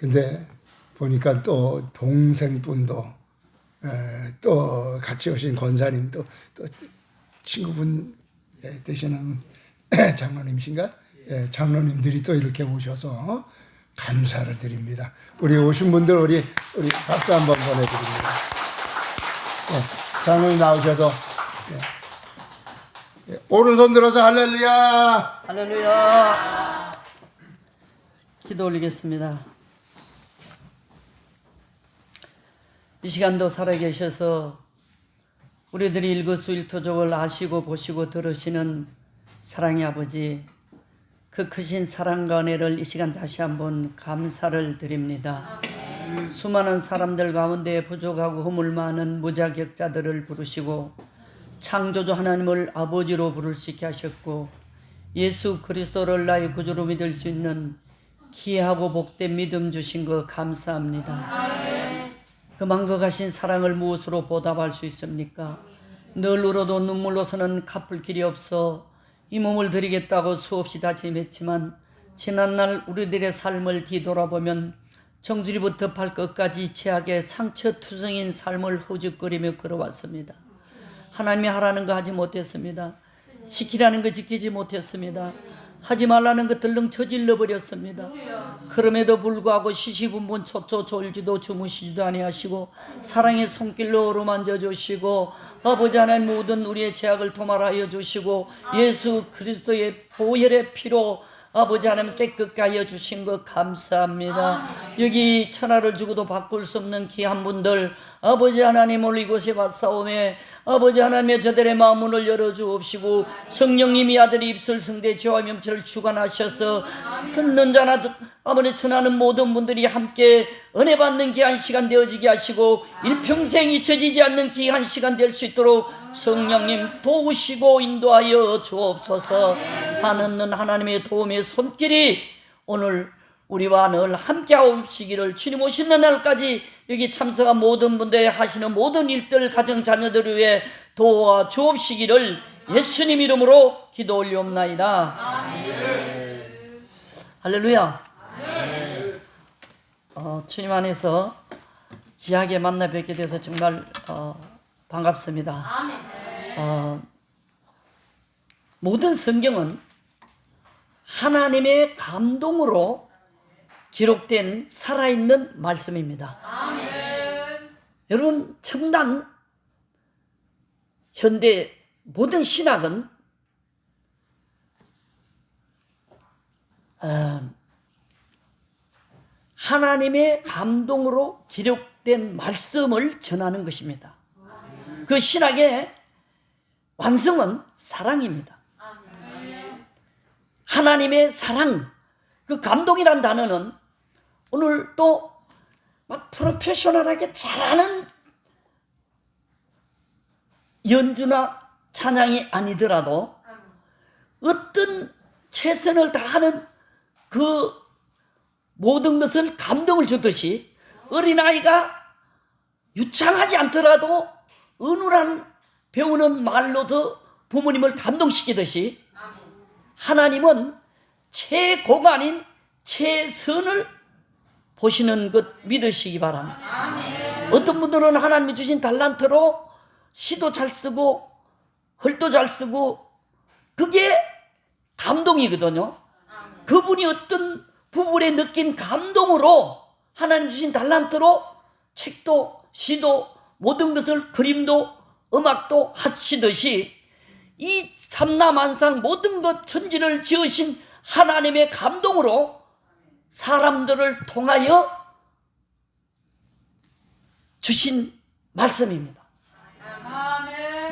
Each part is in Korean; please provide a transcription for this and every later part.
근데 보니까 또 동생분도 또 같이 오신 권사님도 또 친구분 되시는 장로님이신가? 장로님들이 또 이렇게 오셔서 감사를 드립니다. 우리 오신 분들 우리 박수 한번 보내드립니다. 장로님 나오셔서 오른손 들어서 할렐루야. 할렐루야. 기도 올리겠습니다. 이 시간도 살아계셔서 우리들이 일거수일투족을 아시고 보시고 들으시는 사랑의 아버지, 그 크신 사랑과 은혜를 이 시간 다시 한번 감사를 드립니다. 수많은 사람들 가운데 부족하고 허물 많은 무자격자들을 부르시고 창조주 하나님을 아버지로 부를 수 있게 하셨고 예수 그리스도를 나의 구주로 믿을 수 있는 귀하고 복된 믿음 주신 거 감사합니다. 그 망각하신 사랑을 무엇으로 보답할 수 있습니까? 늘 울어도 눈물로서는 갚을 길이 없어 이 몸을 드리겠다고 수없이 다짐했지만 지난날 우리들의 삶을 뒤돌아보면 정수리부터 발끝까지 최악의 상처투성인 삶을 허죽거리며 걸어왔습니다. 하나님이 하라는 거 하지 못했습니다. 지키라는 거 지키지 못했습니다. 하지 말라는 거 들렁 저질러 버렸습니다. 그럼에도 불구하고 시시분분 초초 졸지도 주무시지도 아니하시고 사랑의 손길로 어루만져 주시고 아버지 하나님 모든 우리의 죄악을 도말하여 주시고 예수 그리스도의 보혈의 피로 아버지 하나님 깨끗게 하여 주신 것 감사합니다. 여기 천하를 주고도 바꿀 수 없는 귀한 분들 아버지 하나님을 이곳에 봤사오매 아버지 하나님의 저들의 마음문을 열어주옵시고 성령님이 아들의 입술 성대 죄와 명철을 주관하셔서 듣는 자나 아버지 전하는 모든 분들이 함께 은혜 받는 귀한 시간 되어지게 하시고 일평생 잊혀지지 않는 귀한 시간 될 수 있도록 성령님 도우시고 인도하여 주옵소서. 하느님 하나님의 도움의 손길이 오늘 우리와 늘 함께하옵시기를 주님 오시는 날까지 여기 참석한 모든 분들 하시는 모든 일들 가정 자녀들을 위해 도와주옵시기를 예수님 이름으로 기도 올리옵나이다. 할렐루야. 주님 안에서 귀하게 만나 뵙게 돼서 정말 반갑습니다. 모든 성경은 하나님의 감동으로 기록된 살아있는 말씀입니다. 여러분, 첨단 현대 모든 신학은 하나님의 감동으로 기록된 말씀을 전하는 것입니다. 그 신학의 완성은 사랑입니다. 하나님의 사랑, 그 감동이란 단어는 오늘 또 막 프로페셔널하게 잘하는 연주나 찬양이 아니더라도 어떤 최선을 다하는 그 모든 것을 감동을 주듯이 어린아이가 유창하지 않더라도 은은한 배우는 말로서 부모님을 감동시키듯이 하나님은 최고가 아닌 최선을 보시는 것 믿으시기 바랍니다. 어떤 분들은 하나님이 주신 달란트로 시도 잘 쓰고 글도 잘 쓰고 그게 감동이거든요. 그분이 어떤 부분에 느낀 감동으로 하나님 주신 달란트로 책도 시도 모든 것을 그림도 음악도 하시듯이 이 삼라만상 모든 것 천지를 지으신 하나님의 감동으로 사람들을 통하여 주신 말씀입니다.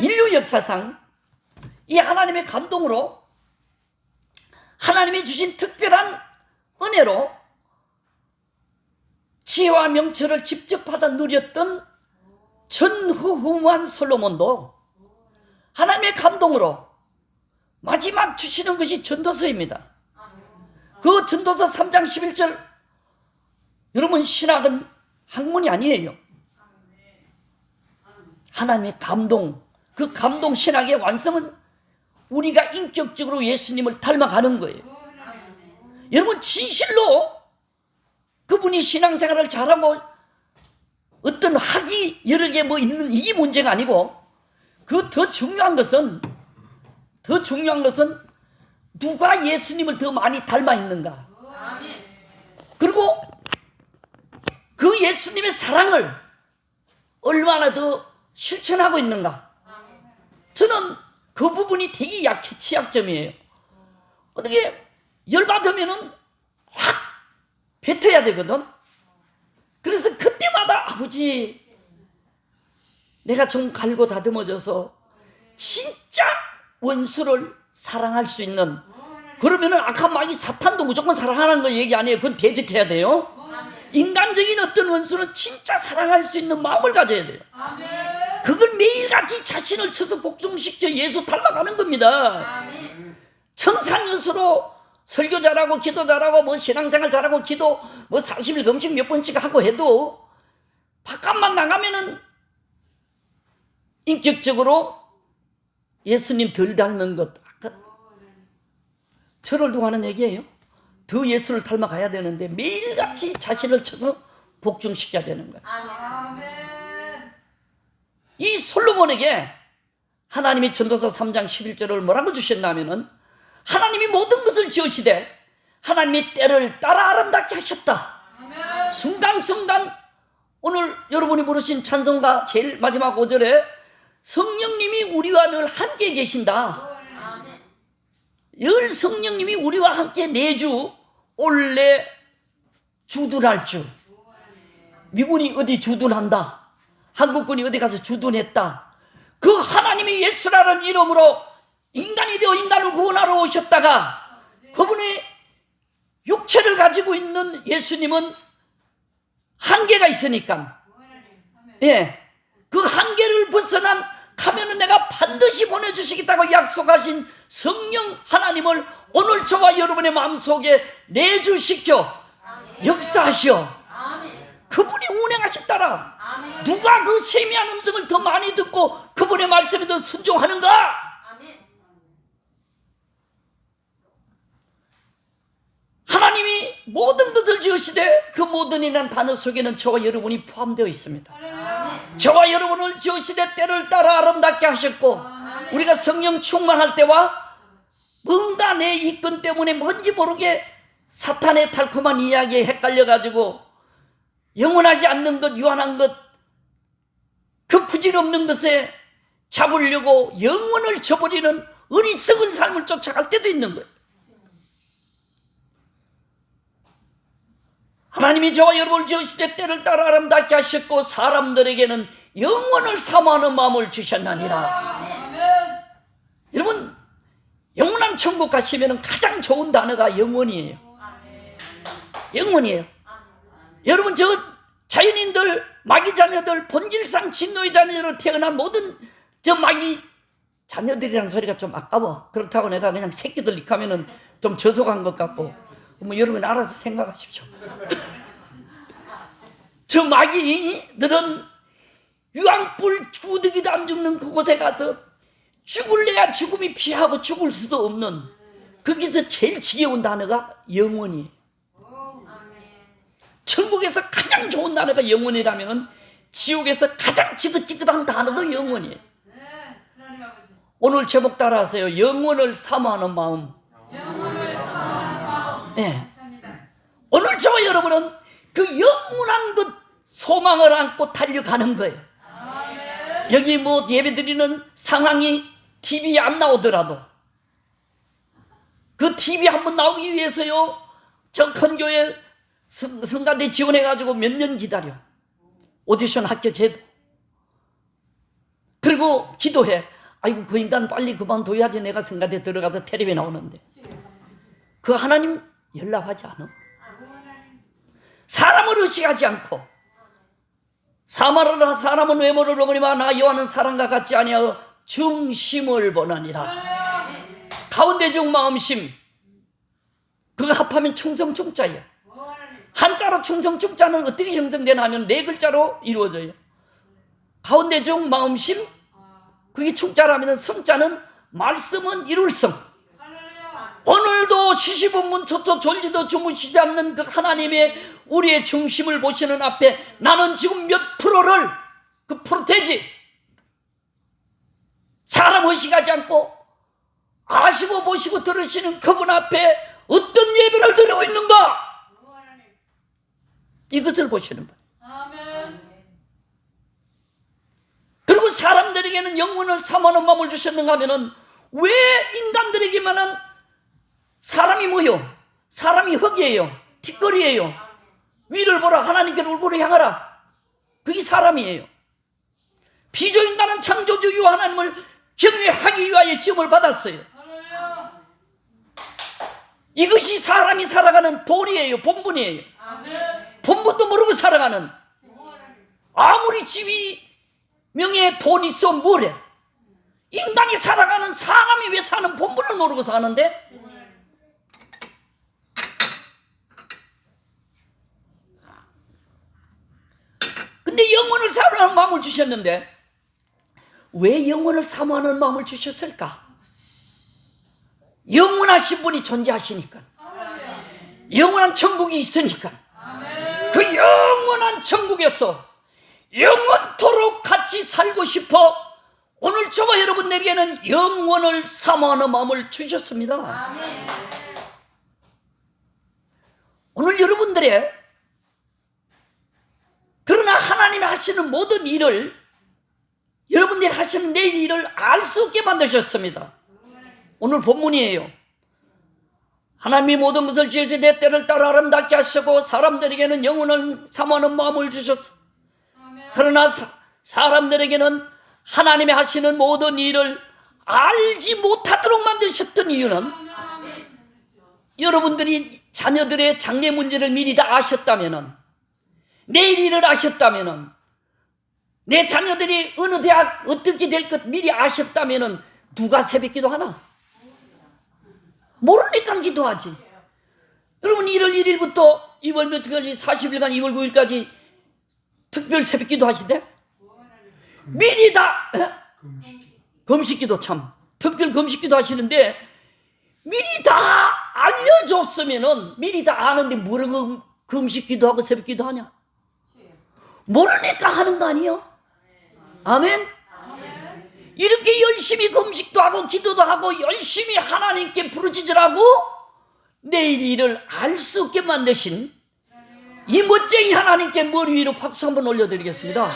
인류 역사상 이 하나님의 감동으로 하나님이 주신 특별한 은혜로 지혜와 명철을 직접 받아 누렸던 전후후무한 솔로몬도 하나님의 감동으로 마지막 주시는 것이 전도서입니다. 그 전도서 3장 11절, 여러분 신학은 학문이 아니에요. 하나님의 감동, 그 감동 신학의 완성은 우리가 인격적으로 예수님을 닮아가는 거예요. 여러분 진실로 그분이 신앙생활을 잘하고 어떤 학이 여러 개 뭐 있는 이게 문제가 아니고, 그 더 중요한 것은 누가 예수님을 더 많이 닮아 있는가. 그리고 그 예수님의 사랑을 얼마나 더 실천하고 있는가. 저는 그 부분이 되게 취약점이에요. 어떻게 열받으면은 확 뱉어야 되거든. 그래서 그때마다 아버지, 내가 좀 갈고 다듬어져서 진짜 원수를 사랑할 수 있는, 그러면은 아까 막 이 사탄도 무조건 사랑하는 거 얘기 아니에요. 그건 대적해야 돼요. 인간적인 어떤 원수는 진짜 사랑할 수 있는 마음을 가져야 돼요. 그걸 매일같이 자신을 쳐서 복종시켜 예수 닮아가는 겁니다. 청산유수로 설교 잘하고 기도 잘하고 뭐 신앙생활 잘하고 기도 뭐 40일 금식 몇 번씩 하고 해도 바깥만 나가면은 인격적으로 예수님 덜 닮은 것, 저를 두고 하는 얘기예요. 더 예수를 닮아가야 되는데 매일같이 자신을 쳐서 복종시켜야 되는 거예요. 이 솔로몬에게 하나님이 전도서 3장 11절을 뭐라고 주셨냐면은, 하나님이 모든 것을 지으시되 하나님이 때를 따라 아름답게 하셨다. 순간순간 오늘 여러분이 부르신 찬송가 제일 마지막 5절에 성령님이 우리와 늘 함께 계신다. 늘 성령님이 우리와 함께 내주 올래 주둔할 주. 미군이 어디 주둔한다, 한국군이 어디 가서 주둔했다. 그 하나님이 예수라는 이름으로 인간이 되어 인간을 구원하러 오셨다가 그분의 육체를 가지고 있는 예수님은 한계가 있으니까, 그 한계를 벗어난 가면은 내가 반드시 보내주시겠다고 약속하신 성령 하나님을 오늘 저와 여러분의 마음속에 내주시켜 역사하시오. 그분이 운행하셨다라. 누가 그 세미한 음성을 더 많이 듣고 그분의 말씀에 더 순종하는가? 하나님이 모든 것을 지으시되 그 모든이라는 단어 속에는 저와 여러분이 포함되어 있습니다. 저와 여러분을 지으시되 때를 따라 아름답게 하셨고, 우리가 성령 충만할 때와 뭔가 내 이권 때문에 뭔지 모르게 사탄의 달콤한 이야기에 헷갈려가지고 영원하지 않는 것, 유한한 것, 그 부질없는 것에 잡으려고 영혼을 저버리는 어리석은 삶을 쫓아갈 때도 있는 거예요. 하나님이 저와 여러분을 지으시되 때를 따라 아름답게 하셨고 사람들에게는 영원을 사모하는 마음을 주셨나니라. 여러분, 영원한 천국 가시면 가장 좋은 단어가 영원이에요. 영원이에요. 여러분, 저 자연인들, 마귀 자녀들, 본질상 진노의 자녀로 태어난 모든 저 마귀 자녀들이라는 소리가 좀 아까워. 그렇다고 내가 그냥 새끼들 이렇게하면은 좀 저속한 것 같고, 뭐 여러분 알아서 생각하십시오. 저 마귀들은 유황불 주둥이도 안 죽는 그곳에 가서 죽을래야 죽음이 피하고 죽을 수도 없는, 거기서 제일 지겨운 단어가 영원이에요. 천국에서 가장 좋은 단어가 영원이라면 지옥에서 가장 지긋지긋한 단어도 영원이에요. 오늘 제목 따라하세요. 영원을 사모하는 마음. 네. 오늘 저와 여러분은 그 영원한 것 소망을 안고 달려가는 거예요. 여기 뭐 예배드리는 상황이 TV에 안 나오더라도 그 TV 한번 나오기 위해서요, 저 큰 교회 성가대 지원해가지고 몇 년 기다려. 오디션 합격해도. 그리고 기도해. 아이고, 그 인간 빨리 그만둬야지 내가 성가대 들어가서 텔레비에 나오는데. 그 하나님 연락하지 않아. 사람을 의식하지 않고, 사람은 외모를 보거니와 나 여호와는 사람과 같지 아니하여 중심을 보나니라. 가운데 중 마음심, 그거 합하면 충성충자예요. 한자로 충성충자는 어떻게 형성되나 하면 네 글자로 이루어져요. 가운데 중 마음심, 그게 충자라면 성자는 말씀은 이룰 성. 오늘도 시시분문 초초 졸지도 주무시지 않는 그 하나님의 우리의 중심을 보시는 앞에 나는 지금 몇 프로를 그 프로테지 사람 의식하지 않고 아시고 보시고 들으시는 그분 앞에 어떤 예배를 드리고 있는가? 이것을 보시는 분. 그리고 사람들에게는 영혼을 사모하는 마음을 주셨는가 하면은 왜 인간들에게만은 사람이 뭐요? 사람이 흙이에요. 티끌이에요. 위를 보라. 하나님께 얼굴을 향하라. 그게 사람이에요. 피조인간은 창조주요 하나님을 경외하기 위하여 지음을 받았어요. 이것이 사람이 살아가는 도리예요. 본분이에요. 본분도 모르고 살아가는, 아무리 지위 명예에 돈 있어 뭐래, 인간이 살아가는, 사람이 왜 사는 본분을 모르고 사는데? 근데 영혼을 사모하는 마음을 주셨는데 왜 영혼을 사모하는 마음을 주셨을까? 영원하신 분이 존재하시니까, 영원한 천국이 있으니까, 그 영원한 천국에서 영원토록 같이 살고 싶어 오늘 저와 여러분들에게는 영원을 사모하는 마음을 주셨습니다. 오늘 여러분들의, 그러나 하나님이 하시는 모든 일을, 여러분들이 하시는 내 일을 알 수 없게 만드셨습니다. 오늘 본문이에요. 하나님이 모든 것을 지으시 내 때를 따라 아름답게 하시고 사람들에게는 영혼을 사모하는 마음을 주셨어. 그러나 사람들에게는 하나님이 하시는 모든 일을 알지 못하도록 만드셨던 이유는, 여러분들이 자녀들의 장래 문제를 미리 다 아셨다면은, 내일 일을 아셨다면은, 내 자녀들이 어느 대학 어떻게 될 것 미리 아셨다면은 누가 새벽 기도하나? 모르니까 기도하지. 여러분 1월 1일부터 2월 몇일까지 40일간 2월 9일까지 특별 새벽 기도 하시대? 미리 다 금식기도, 참 특별 금식기도 하시는데 미리 다 알려줬으면은, 미리 다 아는데 뭐라고 금식기도 하고 새벽 기도 하냐? 모르니까 하는 거 아니에요? 아멘? 이렇게 열심히 금식도 하고 기도도 하고 열심히 하나님께 부르짖으라고 내일 일을 알 수 없게 만드신 이 멋쟁이 하나님께 머리 위로 박수 한번 올려드리겠습니다.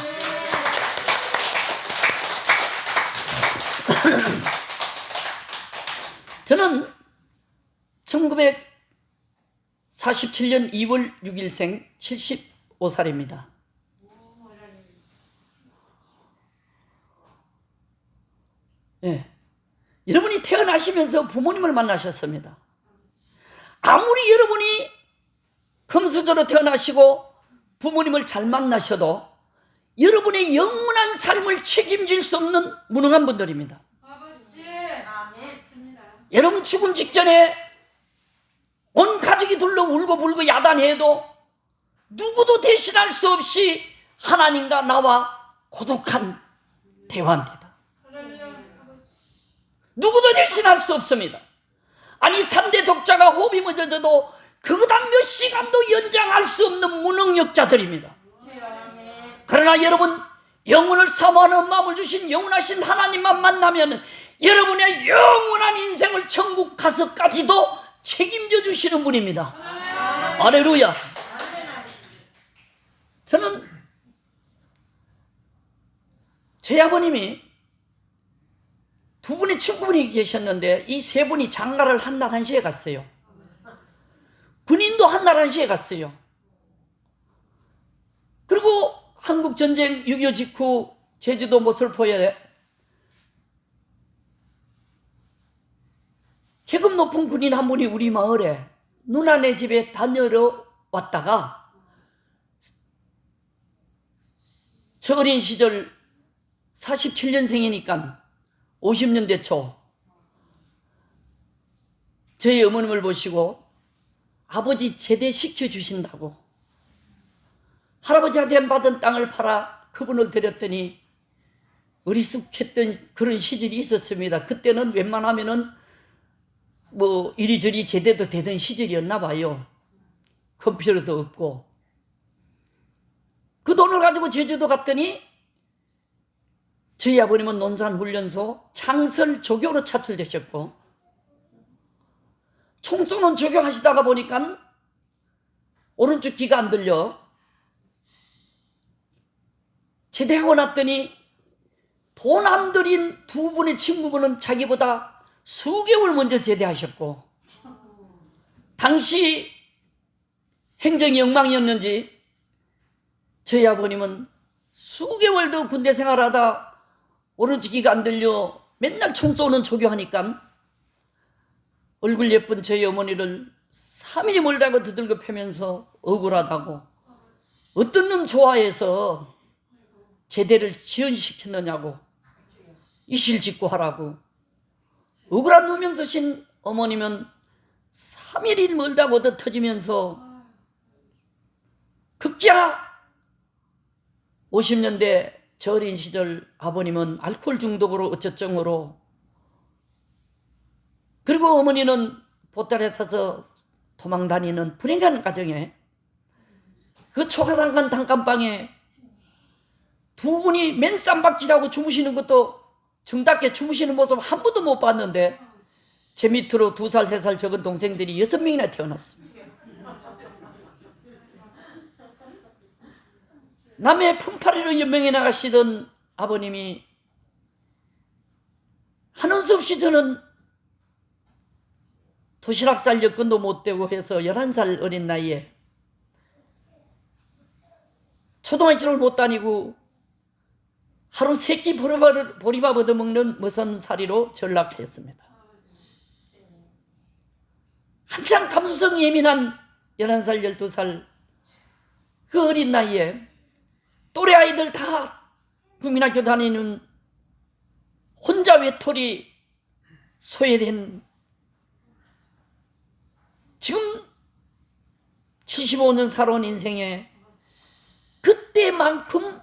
저는 1947년 2월 6일생 75살입니다. 예. 여러분이 태어나시면서 부모님을 만나셨습니다. 아무리 여러분이 금수저로 태어나시고 부모님을 잘 만나셔도 여러분의 영원한 삶을 책임질 수 없는 무능한 분들입니다. 여러분 죽음 직전에 온 가족이 둘러 울고 불고 야단해도 누구도 대신할 수 없이 하나님과 나와 고독한 대화입니다. 누구도 대신할 수 없습니다. 아니 3대 독자가 호흡이 멎어져도 그보다 몇 시간도 연장할 수 없는 무능력자들입니다. 그러나 여러분 영혼을 사모하는 마음을 주신 영원하신 하나님만 만나면 여러분의 영원한 인생을 천국 가서까지도 책임져 주시는 분입니다. 할렐루야. 저는 제 아버님이 두 분의 친구분이 계셨는데 이 세 분이 장가를 한날 한시에 갔어요. 군인도 한날 한시에 갔어요. 그리고 한국전쟁 6.25 직후 제주도 모슬포에 계급 높은 군인 한 분이 우리 마을에 누나네 집에 다녀러 왔다가 저 어린 시절 47년생이니까 50년대 초 저희 어머님을 보시고 아버지 제대시켜 주신다고 할아버지한테 받은 땅을 팔아 그분을 드렸더니 어리숙했던 그런 시절이 있었습니다. 그때는 웬만하면은 뭐 이리저리 제대도 되던 시절이었나 봐요. 컴퓨터도 없고 돈을 가지고 제주도 갔더니 저희 아버님은 논산훈련소 창설 조교로 차출되셨고, 총 쏘는 조교 하시다가 보니까 오른쪽 귀가 안 들려 제대하고 났더니 돈 안 들인 두 분의 친구분은 자기보다 수개월 먼저 제대하셨고, 당시 행정이 엉망이었는지 저희 아버님은 수개월도 군대 생활하다 오른쪽 귀가 안 들려 맨날 총 쏘는 조교하니까 얼굴 예쁜 저희 어머니를 3일이 멀다고 두들겨 패면서 억울하다고, 어떤 놈 좋아해서 제대를 지연시켰느냐고, 이실직고 하라고. 억울한 누명 쓰신 어머니면 3일이 멀다고 얻어 터지면서 급기야 50년대 저 어린 시절 아버님은 알코올 중독으로 어쩌정으로, 그리고 어머니는 보따리에 싸서 도망 다니는 불행한 가정에, 그 초가상간 단칸방에 두 분이 맨쌈박질하고 주무시는 것도 정답게 주무시는 모습 한 번도 못 봤는데, 제 밑으로 2살, 3살 적은 동생들이 6명이나 태어났습니다. 남의 품팔이로 연명해 나가시던 아버님이 하는 수 없이 저는 도시락 쌀 여건도 못 되고 해서 11살 어린 나이에 초등학교를 못 다니고 하루 3끼 보리밥 얻어먹는 머슴살이로 전락했습니다. 한창 감수성 예민한 11살, 12살 그 어린 나이에 또래 아이들 다 국민학교 다니는 혼자 외톨이 소외된, 지금 75년 살아온 인생에 그때만큼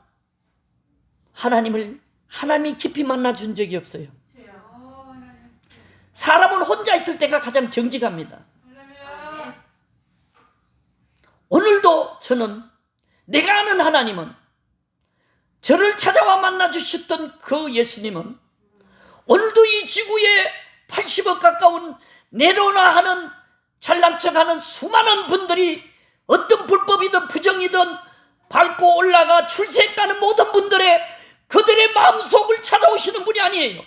하나님이 깊이 만나준 적이 없어요. 사람은 혼자 있을 때가 가장 정직합니다. 오늘도 저는 내가 아는 하나님은, 저를 찾아와 만나주셨던 그 예수님은 오늘도 이 지구에 80억 가까운 내로나 하는 잘난 척하는 수많은 분들이 어떤 불법이든 부정이든 밟고 올라가 출세했다는 모든 분들의 그들의 마음속을 찾아오시는 분이 아니에요.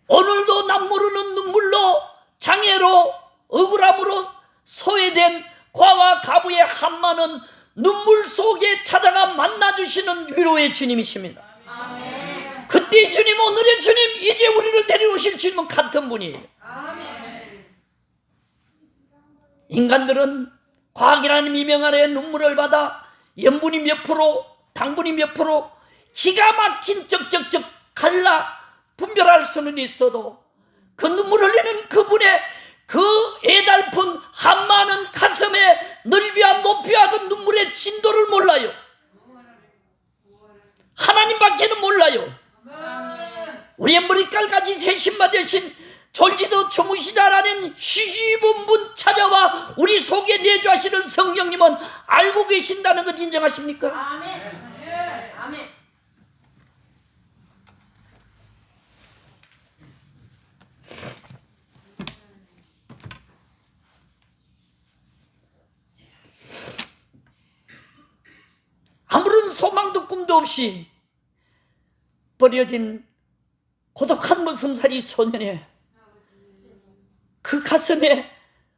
오늘도 남 모르는 눈물로, 장애로, 억울함으로 소외된 과와 가부의 한많은 눈물 속에 찾아가 만나주시는 위로의 주님이십니다. 아멘. 그때 주님, 오늘의 주님, 이제 우리를 데려오실 주님은 같은 분이에요. 아멘. 인간들은 과학이라는 미명 아래 눈물을 받아 염분이 몇 프로, 당분이 몇 프로, 기가 막힌 적적적 갈라 분별할 수는 있어도 그 눈물 흘리는 그분의 그 애달픈 한많은 가슴의 넓이와 높이와 그 눈물의 진도를 몰라요. 하나님밖에는 몰라요. 우리의 머리깔까지 세신마 되신 졸지도 주무시다라는 쉬쉬분 분 찾아와 우리 속에 내주하시는 성령님은 알고 계신다는 것 인정하십니까? 아멘. 아멘. 아무런 소망도 꿈도 없이 버려진 고독한 머슴살이 소년의 그 가슴에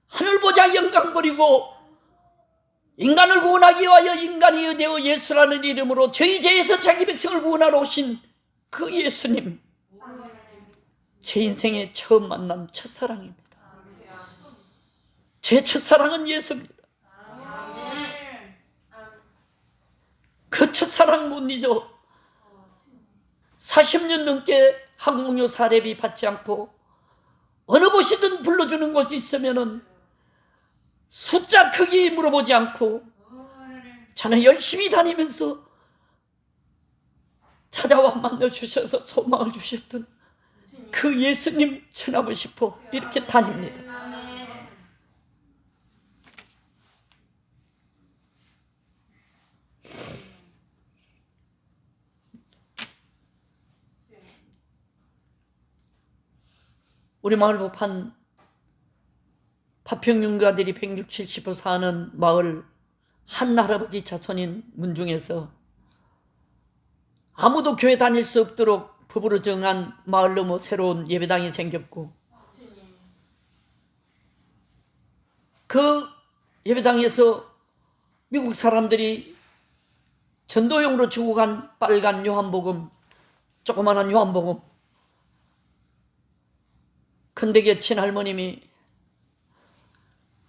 하늘 보자 영광 버리고 인간을 구원하기 위하여 인간이 되어 예수라는 이름으로 저희 죄에서 자기 백성을 구원하러 오신 그 예수님, 제 인생에 처음 만난 첫사랑입니다. 제 첫사랑은 예수입니다. 그 첫사랑 못 잊어 40년 넘게 한국문교 사례비 받지 않고 어느 곳이든 불러주는 곳이 있으면은 숫자 크기 물어보지 않고 저는 열심히 다니면서 찾아와 만나주셔서 소망을 주셨던 그 예수님 전하고 싶어 이렇게 다닙니다. 우리 마을 법한 파평윤가들이 160, 70% 사는 마을 한 할아버지 자손인 문중에서 아무도 교회 다닐 수 없도록 법으로 정한 마을 넘어 새로운 예배당이 생겼고, 그 예배당에서 미국 사람들이 전도용으로 주고 간 빨간 요한복음, 조그만한 요한복음, 큰데게 친할머님이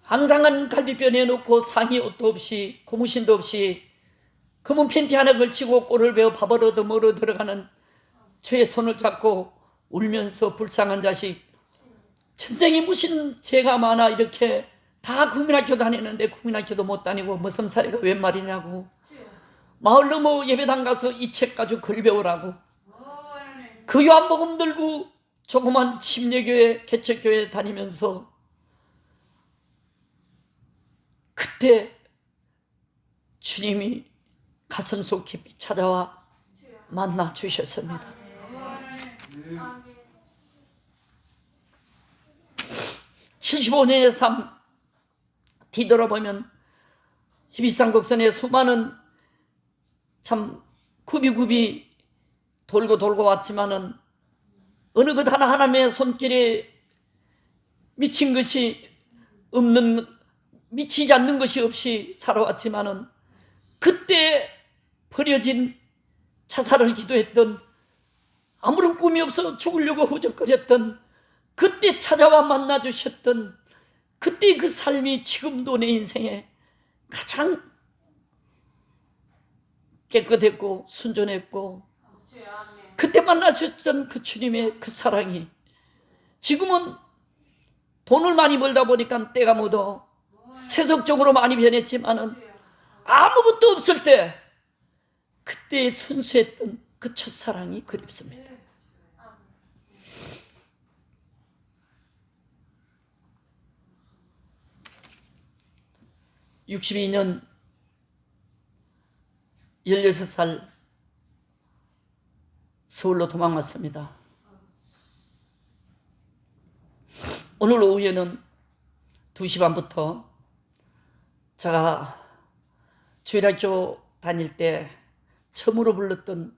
앙상한 갈비뼈 내놓고 상의 옷도 없이 고무신도 없이 검은 팬티 하나 걸치고 꼴을 베어 밥을 얻어 먹으러 들어가는 저의 손을 잡고 울면서, 불쌍한 자식, 천생이 무슨 죄가 많아 이렇게 다 국민학교 다니는데 국민학교도 못 다니고 무슨 사례가 웬 말이냐고, 마을 넘어 예배당 가서 이 책 가지고 글 배우라고, 그 요한복음 들고 조그만 침례교회 개척교회 다니면서 그때 주님이 가슴속 깊이 찾아와 만나 주셨습니다. 75년의 삶 뒤돌아보면 희비산 곡선에 수많은 참 굽이굽이 돌고 왔지만은 어느 것 하나 하나님의 손길에 미친 것이 없는, 미치지 않는 것이 없이 살아왔지만은, 그때 버려진, 자살을 기도했던, 아무런 꿈이 없어 죽으려고 허적거렸던, 그때 찾아와 만나주셨던 그때 그 삶이 지금도 내 인생에 가장 깨끗했고 순전했고, 그때 만나셨던 그 주님의 그 사랑이 지금은 돈을 많이 벌다 보니까 때가 묻어 세속적으로 많이 변했지만은, 아무것도 없을 때 그때 순수했던 그 첫사랑이 그립습니다. (62년) 16살 서울로 도망왔습니다. 오늘 오후에는 2시 반부터 제가 주일학교 다닐 때 처음으로 불렀던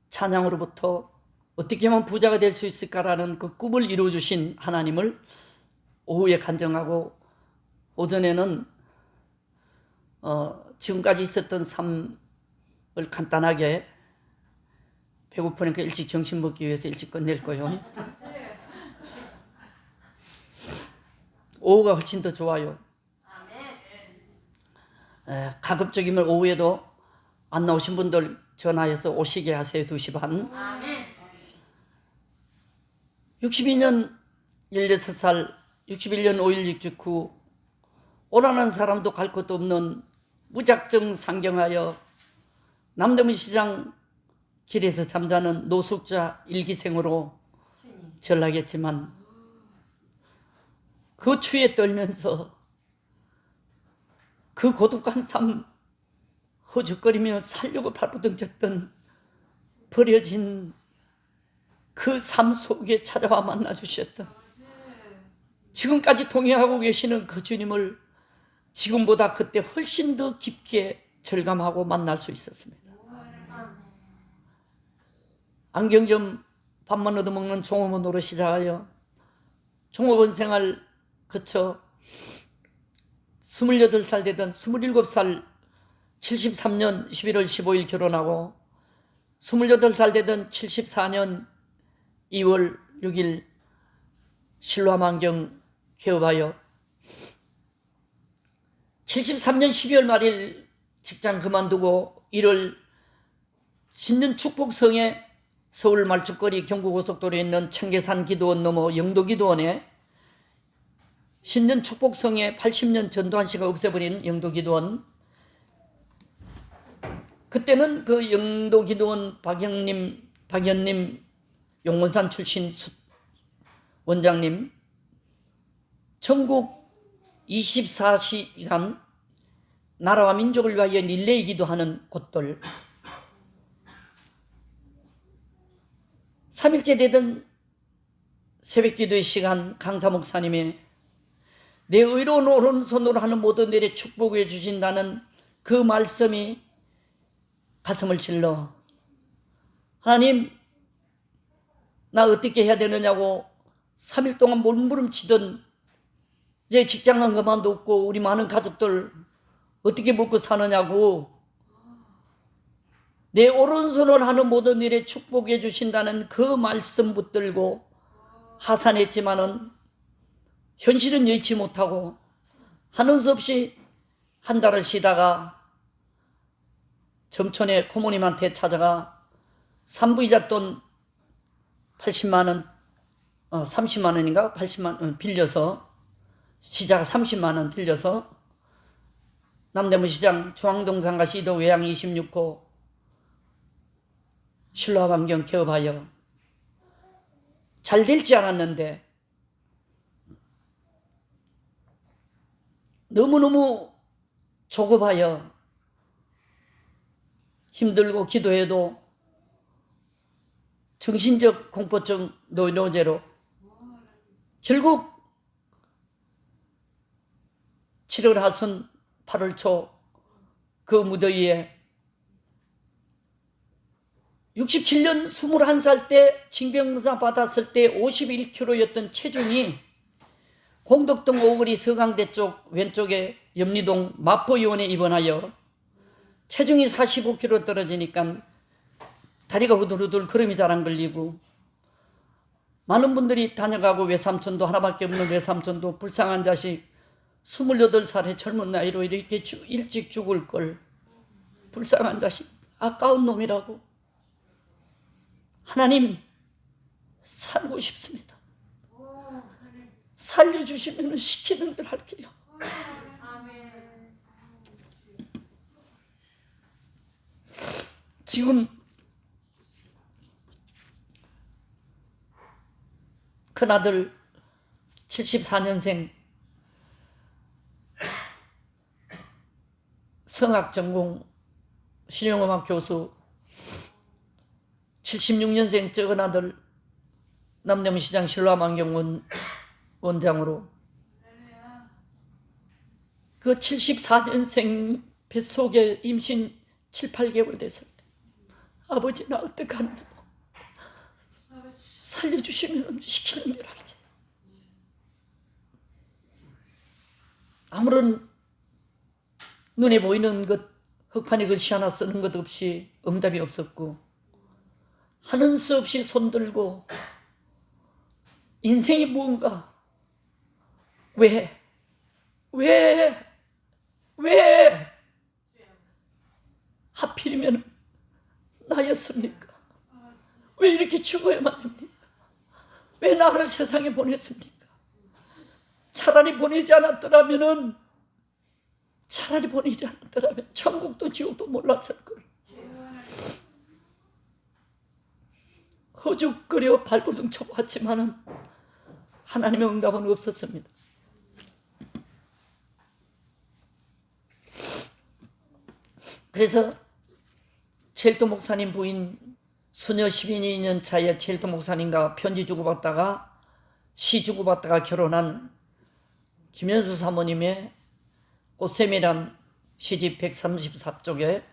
찬양으로부터 어떻게 하면 부자가 될 수 있을까라는 그 꿈을 이루어주신 하나님을 오후에 간증하고, 오전에는 지금까지 있었던 삶을 간단하게, 배고프니까 일찍 점심 먹기 위해서 일찍 끝낼 거예요. 오후가 훨씬 더 좋아요. 가급적이면 오후에도 안 나오신 분들 전화해서 오시게 하세요. 2시 반. 62년 16살, 61년 5일 6직후 오라는 사람도 갈 곳도 없는 무작정 상경하여 남대문 시장 길에서 잠자는 노숙자 일기생으로 전락했지만, 그 추위에 떨면서 그 고독한 삶 허죽거리며 살려고 발버둥쳤던 버려진 그 삶 속에 찾아와 만나주셨던, 지금까지 동행하고 계시는 그 주님을 지금보다 그때 훨씬 더 깊게 절감하고 만날 수 있었습니다. 안경점 밥만 얻어먹는 종업원으로 시작하여 종업원 생활 거쳐 28살 되던 27살 73년 11월 15일 결혼하고, 28살 되던 74년 2월 6일 실로암안경 개업하여 73년 12월 말일 직장 그만두고 1월 신년 축복성에 서울 말죽거리 경부고속도로에 있는 청계산 기도원 넘어 영도 기도원에, 신년 축복성에 80년 전두환 씨가 없애버린 영도 기도원, 그때는 그 영도 기도원 박연님 용문산 출신 원장님, 전국 24시간 나라와 민족을 위하여 릴레이 기도하는 곳들, 3일째 되던 새벽기도의 시간 강사 목사님의 내 의로운 오른손으로 하는 모든 일에 축복해 주신다는 그 말씀이 가슴을 찔러 하나님 나 어떻게 해야 되느냐고 3일 동안 몸부림치던 이제 직장은 그만뒀고 우리 많은 가족들 어떻게 먹고 사느냐고 내 오른손으로 하는 모든 일에 축복해 주신다는 그 말씀 붙들고 하산했지만은 현실은 여의치 못하고 하는 수 없이 한 달을 쉬다가 점촌의 고모님한테 찾아가 산부이자 돈 80만 원, 30만 원인가 80만 원 빌려서 시작 30만 원 빌려서 남대문 시장 중앙동상가 시도 외양 26호 신라환경 개업하여 잘 될지 알았는데 너무너무 조급하여 힘들고 기도해도 정신적 공포증 노제로 결국 7월 하순 8월 초 그 무더위에 67년 21살 때 징병사 받았을 때 51kg였던 체중이 공덕동 오거리 서강대 쪽 왼쪽에 염리동 마포의원에 입원하여 체중이 45kg 떨어지니까 다리가 후들후들 걸음이 잘 안 걸리고 많은 분들이 다녀가고 외삼촌도 하나밖에 없는 외삼촌도 불쌍한 자식 28살의 젊은 나이로 이렇게 일찍 죽을 걸 불쌍한 자식 아까운 놈이라고 하나님 살고 싶습니다. 살려주시면 시키는 대로 할게요. 지금 큰아들 74년생 성악 전공 실용음악 교수 76년생 적은 아들 남대문시장 신라환경 원장으로 그 74년생 뱃속에 임신 7, 8개월 됐을 때 아버지 나 어떡하냐고 살려주시면 시키는 대로 할게. 아무런 눈에 보이는 것 흑판에 글씨 하나 쓰는 것 없이 응답이 없었고 하는 수 없이 손들고 인생이 무언가 왜 하필이면 나였습니까? 왜 이렇게 죽어야만 합니까? 왜 나를 세상에 보냈습니까? 차라리 보내지 않았더라면 천국도 지옥도 몰랐을걸. 허죽거려 발버둥 쳐봤지만은 하나님의 응답은 없었습니다. 그래서 첼도 목사님 부인 수녀 12년 차에 첼도 목사님과 편지 주고받다가 시 주고받다가 결혼한 김현수 사모님의 꽃샘이란 시집 134쪽에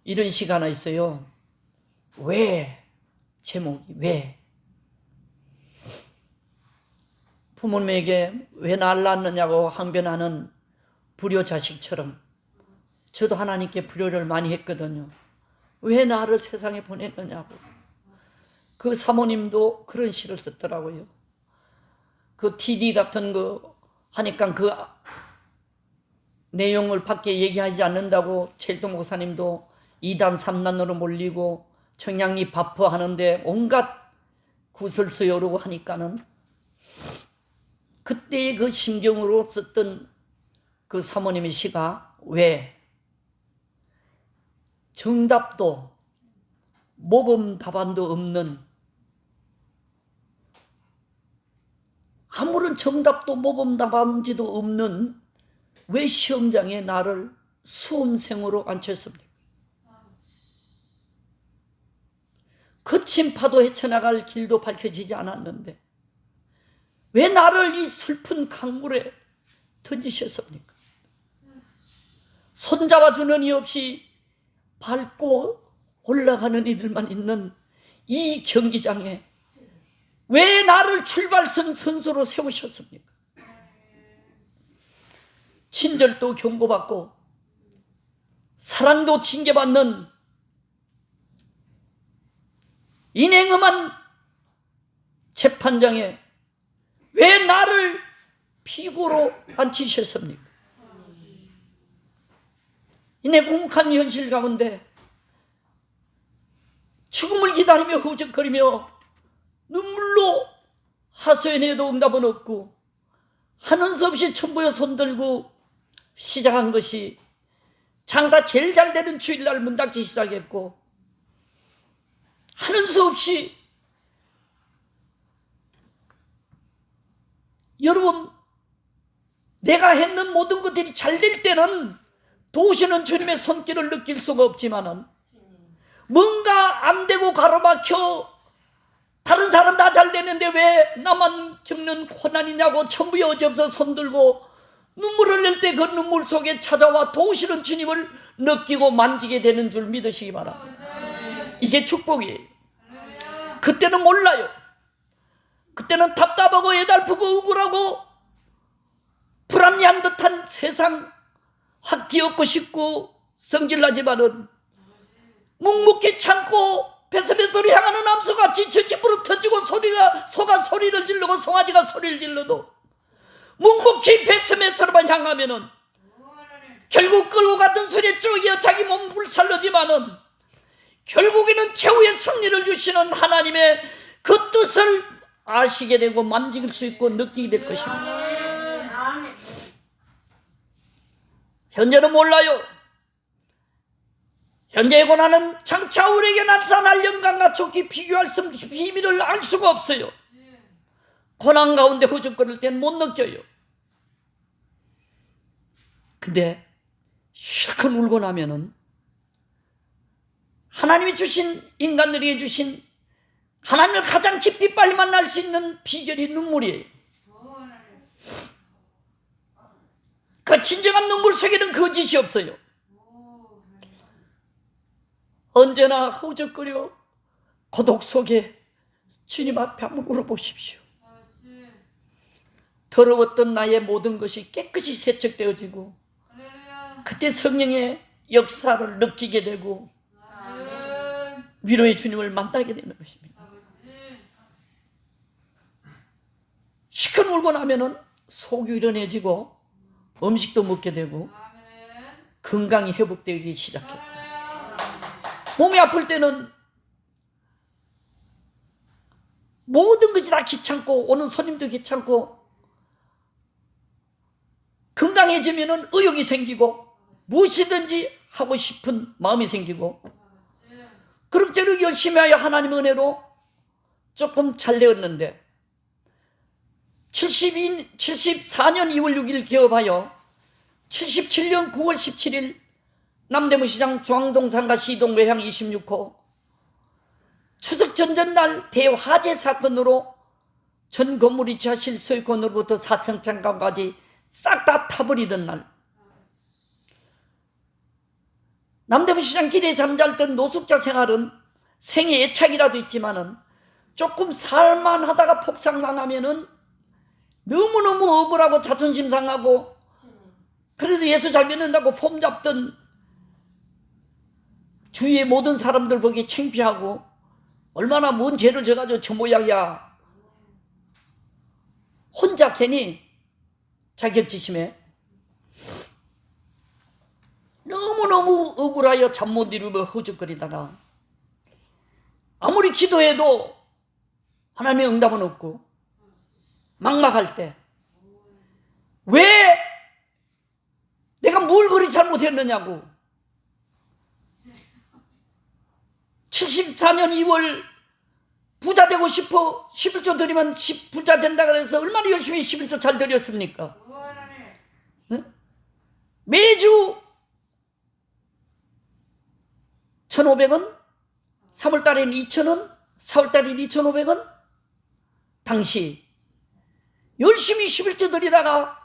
이런 시가 하나 있어요. 왜? 제목이 왜? 부모님에게 왜 날 낳느냐고 항변하는 불효 자식처럼 저도 하나님께 불효를 많이 했거든요. 왜 나를 세상에 보냈느냐고. 그 사모님도 그런 시를 썼더라고요. 그 TD 같은 거 하니까 그 내용을 밖에 얘기하지 않는다고 첼도 목사님도 2단 3단으로 몰리고 청량리 바프하는데 온갖 구설수 여르고 하니까는 그때의 그 심경으로 썼던 그 사모님의 시가 왜? 정답도 모범 답안도 없는 아무런 정답도 모범 답안지도 없는 왜 시험장에 나를 수험생으로 앉혔습니까? 거친 파도 헤쳐나갈 길도 밝혀지지 않았는데 왜 나를 이 슬픈 강물에 던지셨습니까? 손잡아 주는 이 없이 밟고 올라가는 이들만 있는 이 경기장에 왜 나를 출발선 선수로 세우셨습니까? 친절도 경고받고 사랑도 징계받는 이 냉엄한 재판장에 왜 나를 피고로 앉히셨습니까? 이 냉혹한 현실 가운데 죽음을 기다리며 허우적거리며 눈물로 하소연해도 응답은 없고 하는 수 없이 천부에 손들고 시작한 것이 장사 제일 잘 되는 주일날 문 닫기 시작했고, 하는 수 없이 여러분, 내가 했는 모든 것들이 잘 될 때는 도우시는 주님의 손길을 느낄 수가 없지만은 뭔가 안 되고 가로막혀 다른 사람 다 잘 되는데 왜 나만 겪는 고난이냐고 천부에 어지없어 손들고 눈물을 흘릴 때 그 눈물 속에 찾아와 도우시는 주님을 느끼고 만지게 되는 줄 믿으시기 바랍니다. 이게 축복이에요. 그때는 몰라요. 그때는 답답하고 애달프고 억울하고 불합리한 듯한 세상 확 뒤엎고 싶고 성질나지만은 묵묵히 참고 뱃소리 향하는 암소같이 저집으로 던지고 소가 소리를 지르고 송아지가 소리를 질러도 묵묵히 뱃소리만 향하면은 결국 끌고 갔던 소리에 쪼여 자기 몸을 불살르지만은 결국에는 최후의 승리를 주시는 하나님의 그 뜻을 아시게 되고 만질 수 있고 느끼게 될 것입니다. 현재는 몰라요. 현재의 고난은 장차 우리에게 나타날 영광과 좋게 비교할 수 없는 비밀을 알 수가 없어요. 고난 가운데 허죽거릴 때는 못 느껴요. 근데 실컷 울고 나면은 하나님이 주신, 인간들에게 주신 하나님을 가장 깊이 빨리 만날 수 있는 비결이 눈물이에요. 그 진정한 눈물 속에는 거짓이 없어요. 언제나 허우적거려 고독 속에 주님 앞에 한번 울어보십시오. 더러웠던 나의 모든 것이 깨끗이 세척되어지고 그때 성령의 역사를 느끼게 되고 위로의 주님을 만나게 되는 것입니다. 시큰 울고 나면은 속이 우려내지고 음식도 먹게 되고 건강이 회복되기 시작했어요. 몸이 아플 때는 모든 것이 다 귀찮고 오는 손님도 귀찮고 건강해지면은 의욕이 생기고 무엇이든지 하고 싶은 마음이 생기고 그럭저럭 열심히 하여 하나님 은혜로 조금 잘 되었는데 74년 2월 6일 개업하여 77년 9월 17일 남대문시장 중앙동상가 시동 외향 26호 추석 전전날 대화재 사건으로 전 건물이 지하실 소유권으로부터 4층장까지 싹 다 타버리던 날 남대문시장 길에 잠잘던 노숙자 생활은 생의 애착이라도 있지만은 조금 살만하다가 폭삭망하면은 너무너무 억울하고 자존심 상하고 그래도 예수 잘 믿는다고 폼 잡던 주위의 모든 사람들 보기 창피하고 얼마나 뭔 죄를 져가지고 저 모양이야 혼자 괜히 자격지심에 너무너무 억울하여 잠 못 이루며 허죽거리다가 아무리 기도해도 하나님의 응답은 없고 막막할 때 왜 내가 뭘 그리 잘못했느냐고 74년 2월 부자 되고 싶어 11조 드리면 부자 된다 그래서 얼마나 열심히 11조 잘 드렸습니까? 응? 매주 1,500원 3월달에는 2,000원 4월달에는 2,500원 당시 열심히 11조 드리다가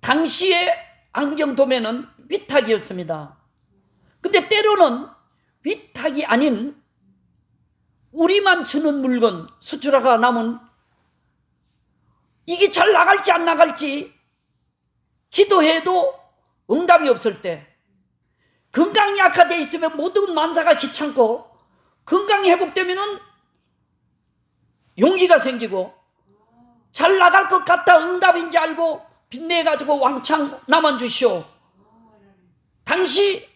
당시의 안경도매는 위탁이었습니다. 근데 때로는 위탁이 아닌 우리만 주는 물건, 수출하가 남은 이게 잘 나갈지 안 나갈지 기도해도 응답이 없을 때, 건강이 악화되어 있으면 모든 만사가 귀찮고, 건강이 회복되면은 용기가 생기고, 잘 나갈 것 같다 응답인지 알고 빚내가지고 왕창 남아 주시오. 당시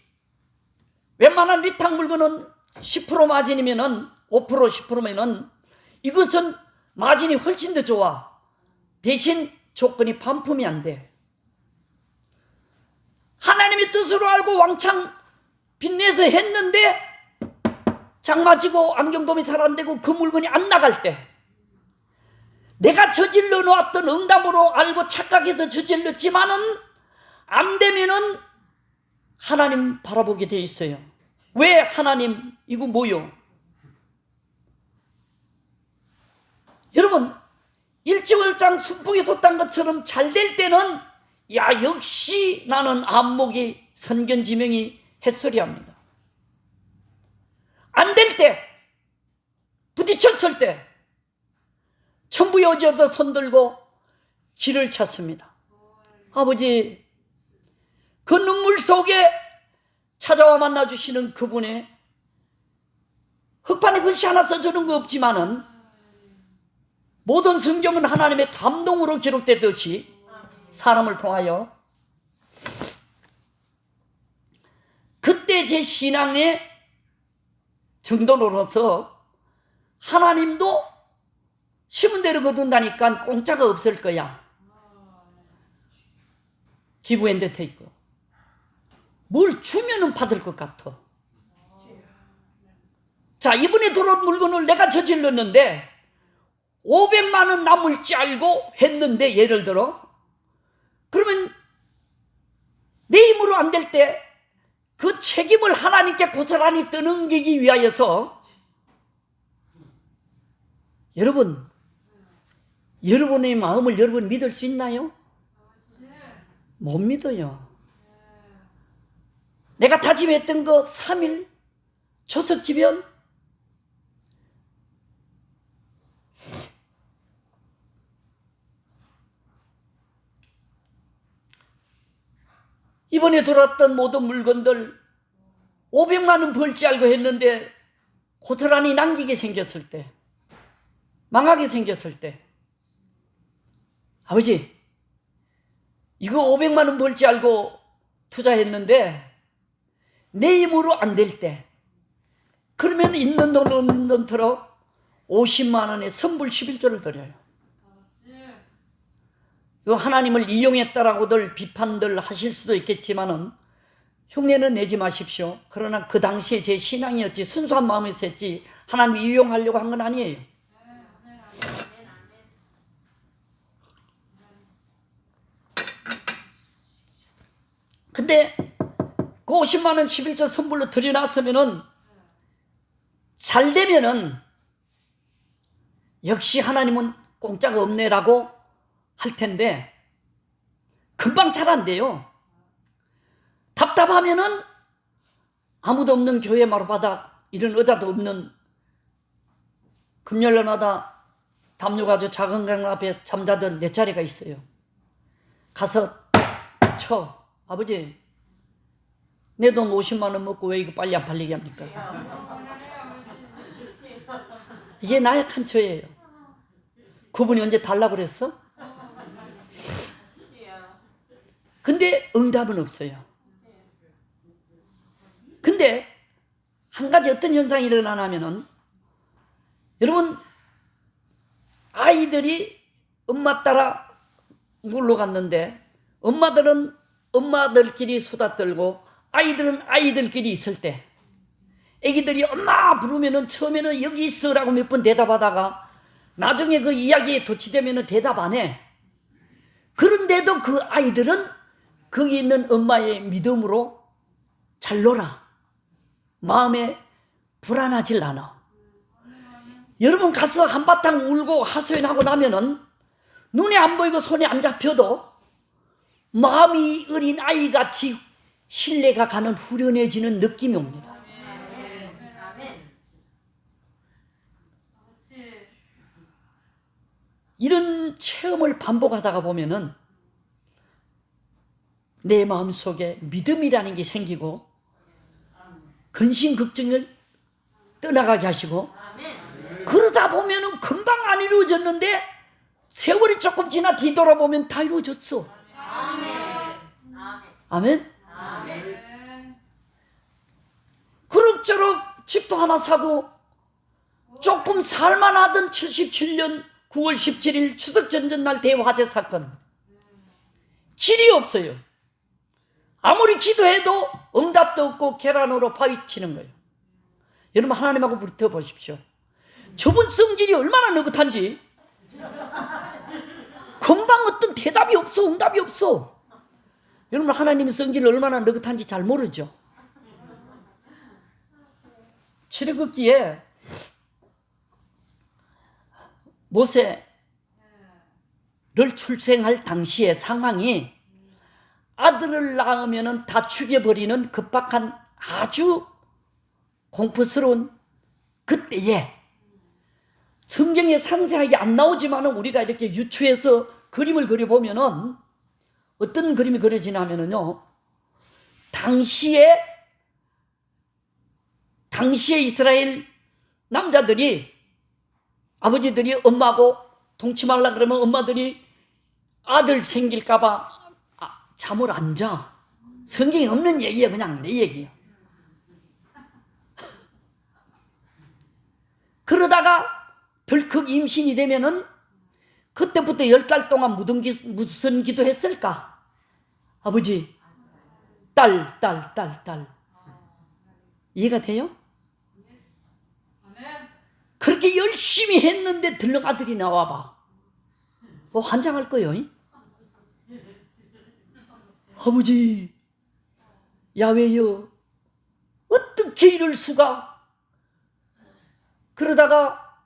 웬만한 위탁 물건은 10% 마진이면은 5% 10%면은 이것은 마진이 훨씬 더 좋아. 대신 조건이 반품이 안 돼. 하나님의 뜻으로 알고 왕창 빚내서 했는데 장마지고 안경도매 잘 안 되고 그 물건이 안 나갈 때, 내가 저질러 놓았던 응답으로 알고 착각해서 저질렀지만은 안 되면은 하나님 바라보게 돼 있어요. 왜 하나님 이거 뭐요? 여러분, 일지월장 순풍이 돋단 것처럼 잘 될 때는 야, 역시 나는 안목이 선견지명이 햇소리합니다. 안 될 때, 부딪혔을 때 천부 여지없어 손들고 길을 찾습니다. 아버지, 그 눈물 속에 찾아와 만나주시는 그분의 흑판에 글씨 하나 써주는 거 없지만은 모든 성경은 하나님의 감동으로 기록되듯이 사람을 통하여, 그때 제 신앙의 정도로서 하나님도 심은 대로 거둔다니까 공짜가 없을 거야. 기부엔드 테이크. 뭘 주면은 받을 것 같아. 자, 이번에 들어온 물건을 내가 저질렀는데 500만 원 남을 줄 알고 했는데, 예를 들어 그러면 내 힘으로 안 될 때 그 책임을 하나님께 고스란히 떠넘기기 위하여서, 여러분, 여러분의 마음을 여러분 믿을 수 있나요? 못 믿어요. 내가 다짐했던 거 3일 조석지면 이번에 들어왔던 모든 물건들 500만 원 벌지 알고 했는데 고스란히 남기게 생겼을 때, 망하게 생겼을 때, 아버지, 이거 500만 원 벌지 알고 투자했는데 내 힘으로 안 될 때, 그러면 있는 돈 없는 돈 들어 50만 원에 선불 11조를 드려요. 이거 하나님을 이용했다라고들 비판들 하실 수도 있겠지만은 흉내는 내지 마십시오. 그러나 그 당시에 제 신앙이었지, 순수한 마음에서 했지, 하나님 이용하려고 한 건 아니에요. 근데 그 50만 원 11조 선불로 들여놨으면은, 잘 되면은 역시 하나님은 공짜가 없네라고 할 텐데 금방 잘 안 돼요. 답답하면은 아무도 없는 교회 마루바닥, 이런 의자도 없는 금요일마다 담요 가지고 작은 강 앞에 잠자던 내 자리가 있어요. 가서 쳐. 아버지, 내 돈 50만 원 먹고 왜 이거 빨리 안 팔리게 합니까? 이게 나약한 처예요. 그분이 언제 달라고 그랬어? 근데 응답은 없어요. 근데 한 가지 어떤 현상이 일어나냐면은, 여러분, 아이들이 엄마 따라 놀러 갔는데 엄마들은 엄마들끼리 수다 떨고 아이들은 아이들끼리 있을 때, 애기들이 엄마 부르면은 처음에는 여기 있어라고 몇 번 대답하다가 나중에 그 이야기에 도취되면은 대답 안 해. 그런데도 그 아이들은 거기 있는 엄마의 믿음으로 잘 놀아. 마음에 불안하질 않아. 여러분 가서 한바탕 울고 하소연하고 나면은 눈에 안 보이고 손에 안 잡혀도 마음이 어린 아이같이 신뢰가 가는 후련해지는 느낌이 옵니다. 이런 체험을 반복하다가 보면은 내 마음속에 믿음이라는 게 생기고 근심 걱정을 떠나가게 하시고 그러다 보면은 금방 안 이루어졌는데 세월이 조금 지나 뒤돌아보면 다 이루어졌어. 아멘. 그럭저럭 집도 하나 사고 조금 살만하던 77년 9월 17일 추석 전전날 대화재 사건, 길이 없어요. 아무리 기도해도 응답도 없고 계란으로 파헤치는 거예요. 여러분 하나님하고 붙어 보십시오. 저분 성질이 얼마나 느긋한지 금방 어떤 대답이 없어, 응답이 없어. 여러분 하나님의 성질이 얼마나 느긋한지 잘 모르죠. 출애굽기에 모세를 출생할 당시의 상황이 아들을 낳으면 다 죽여버리는 급박한 아주 공포스러운 그때에 성경에 상세하게 안 나오지만 우리가 이렇게 유추해서 그림을 그려보면은 어떤 그림이 그려지냐면요, 당시에 이스라엘 남자들이 아버지들이 엄마하고 동침하려고 그러면 엄마들이 아들 생길까봐 잠을 안 자. 성경에 없는 얘기야. 그냥 내 얘기야. 그러다가 덜컥 임신이 되면은 그때부터 10달 동안 무슨 기도 했을까? 아버지, 딸. 이해가 돼요? 그렇게 열심히 했는데 들렁 아들이 나와봐. 환장할 거예요. 아버지, 야훼여, 어떻게 이럴 수가? 그러다가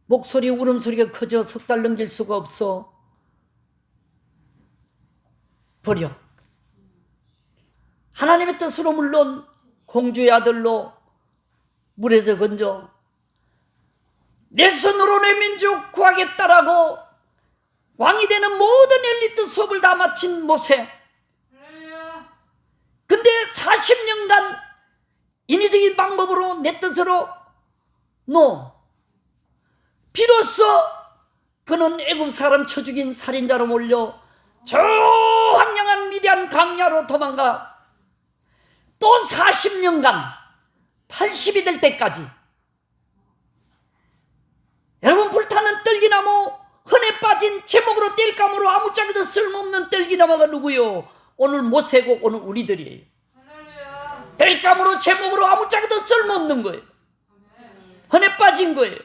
목소리, 울음소리가 커져 석 달 넘길 수가 없어. 버려. 하나님의 뜻으로 물론 공주의 아들로 물에서 건져 내 손으로 내 민족 구하겠다라고 왕이 되는 모든 엘리트 수업을 다 마친 모세. 근데 40년간 인위적인 방법으로 내 뜻으로 비로소 그는 애굽 사람 쳐 죽인 살인자로 몰려 저 황량한 미디안 강야로 도망가 또 40년간 80이 될 때까지 여러분 불타는 떨기나무 흔해 빠진 제목으로 땔감으로 아무짝에도 쓸모없는 떨기나무가 누구요? 오늘 모세고 오늘 우리들이에요. 땔감으로 제목으로 아무짝에도 쓸모없는 거예요. 흔해 빠진 거예요.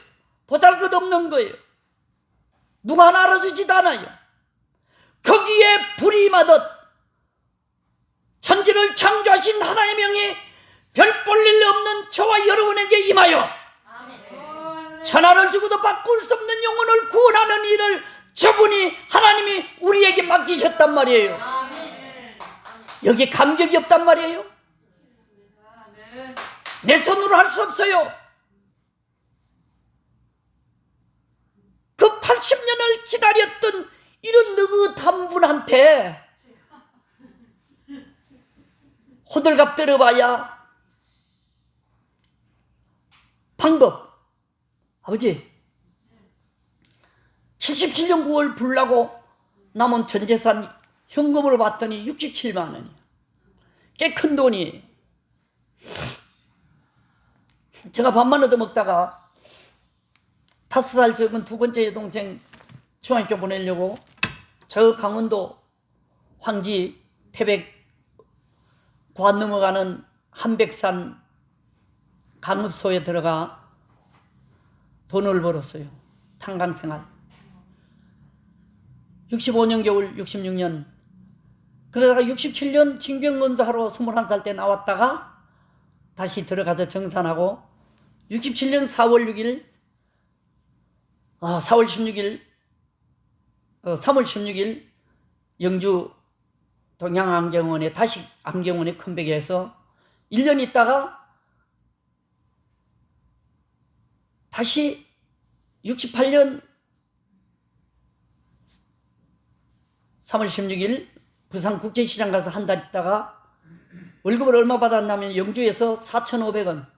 보잘것없는 거예요. 누가 하나 알아주지도 않아요. 거기에 불이 임하듯 천지를 창조하신 하나님의 영이 별 볼 일 없는 저와 여러분에게 임하여 천하를 주고도 바꿀 수 없는 영혼을 구원하는 일을 저분이 하나님이 우리에게 맡기셨단 말이에요. 여기 감격이 없단 말이에요. 내 손으로 할 수 없어요. 그 80년을 기다렸던 이런 느긋한 분한테 호들갑 떨어봐야 방법. 아버지, 77년 9월 불나고 남은 전재산 현금으로 봤더니 67만 원이야. 꽤 큰 돈이. 제가 밥만 얻어먹다가 5살 적은 두 번째 여동생 중학교 보내려고 저 강원도 황지 태백 관 넘어가는 한백산 강업소에 들어가 돈을 벌었어요. 탄광생활 65년 겨울 66년 그러다가 67년 징병검사하러 21살 때 나왔다가 다시 들어가서 정산하고 67년 4월 6일 4월 16일 3월 16일 영주 동양안경원에 다시 안경원에 컴백해서 1년 있다가 다시 68년 3월 16일 부산국제시장 가서 한 달 있다가 월급을 얼마 받았냐면 영주에서 4,500원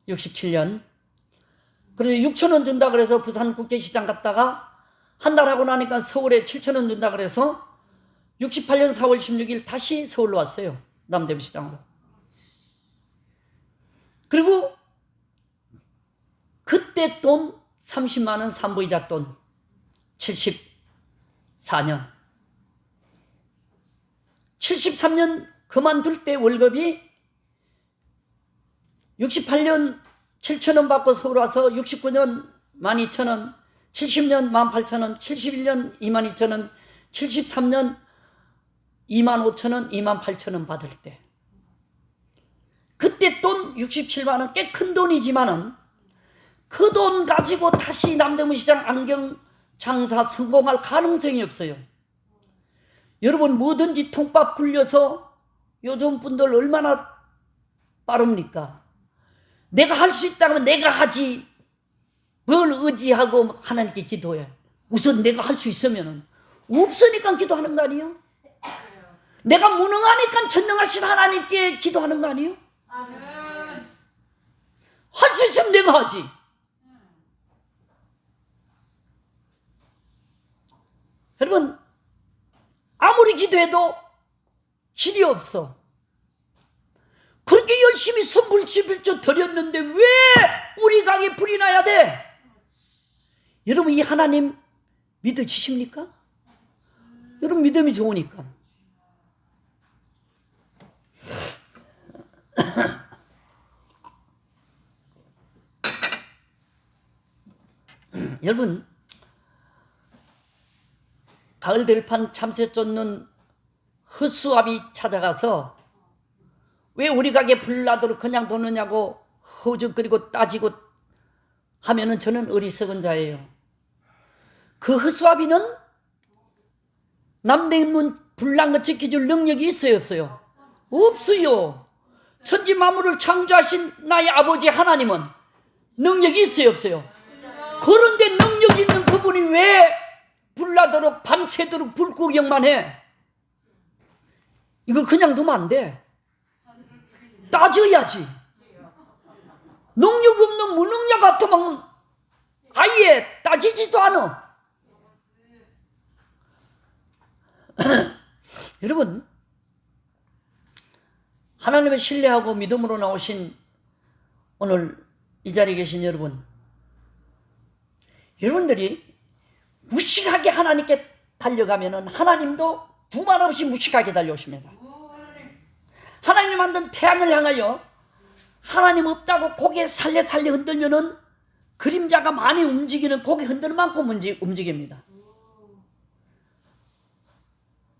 67년. 그래서 6,000원 준다 그래서 부산국제시장 갔다가 한 달 하고 나니까 서울에 7,000원 준다 그래서 68년 4월 16일 다시 서울로 왔어요. 남대문시장으로. 그리고 그때 돈 30만 원 산부이자 돈 74년 73년 그만둘 때 월급이 68년 7,000원 받고 서울 와서 69년 12,000원 70년 18,000원 71년 22,000원 73년 25,000원 28,000원 받을 때 그때 돈 67만 원 꽤 큰 돈이지만은 그 돈 가지고 다시 남대문시장 안경 장사 성공할 가능성이 없어요. 여러분 뭐든지 통밥 굴려서 요즘 분들 얼마나 빠릅니까? 내가 할 수 있다면 내가 하지 뭘 의지하고 하나님께 기도해. 우선 내가 할 수 있으면 없으니까 기도하는 거 아니에요? 내가 무능하니까 전능하신 하나님께 기도하는 거 아니에요? 할 수 있으면 내가 하지. 여러분 아무리 기도해도 길이 없어. 그렇게 열심히 선불 11조 드렸는데 왜 우리 가게 불이 나야 돼? 여러분 이 하나님 믿으십니까? 여러분 믿음이 좋으니까. 여러분 가을 들판 참새 쫓는 허수아비 찾아가서 왜 우리 가게 불나도록 그냥 도느냐고 허적거리고 따지고 하면은 저는 어리석은 자예요. 그 허수아비는 남대문 불난 거 지켜줄 능력이 있어요 없어요? 없어요. 천지 만물을 창조하신 나의 아버지 하나님은 능력이 있어요 없어요? 그런데 능력 있는 그분이 왜 불나도록 밤새도록 불구경만 해? 이거 그냥 두면 안 돼. 따져야지. 능력 없는 무능력 같으면 아예 따지지도 않아. 여러분 하나님을 신뢰하고 믿음으로 나오신 오늘 이 자리에 계신 여러분들이 무식하게 하나님께 달려가면은 하나님도 두말 없이 무식하게 달려오십니다. 하나님 만든 태양을 향하여 하나님 없다고 고개 살려 흔들면은 그림자가 많이 움직이는 고개 흔들 만큼 움직입니다.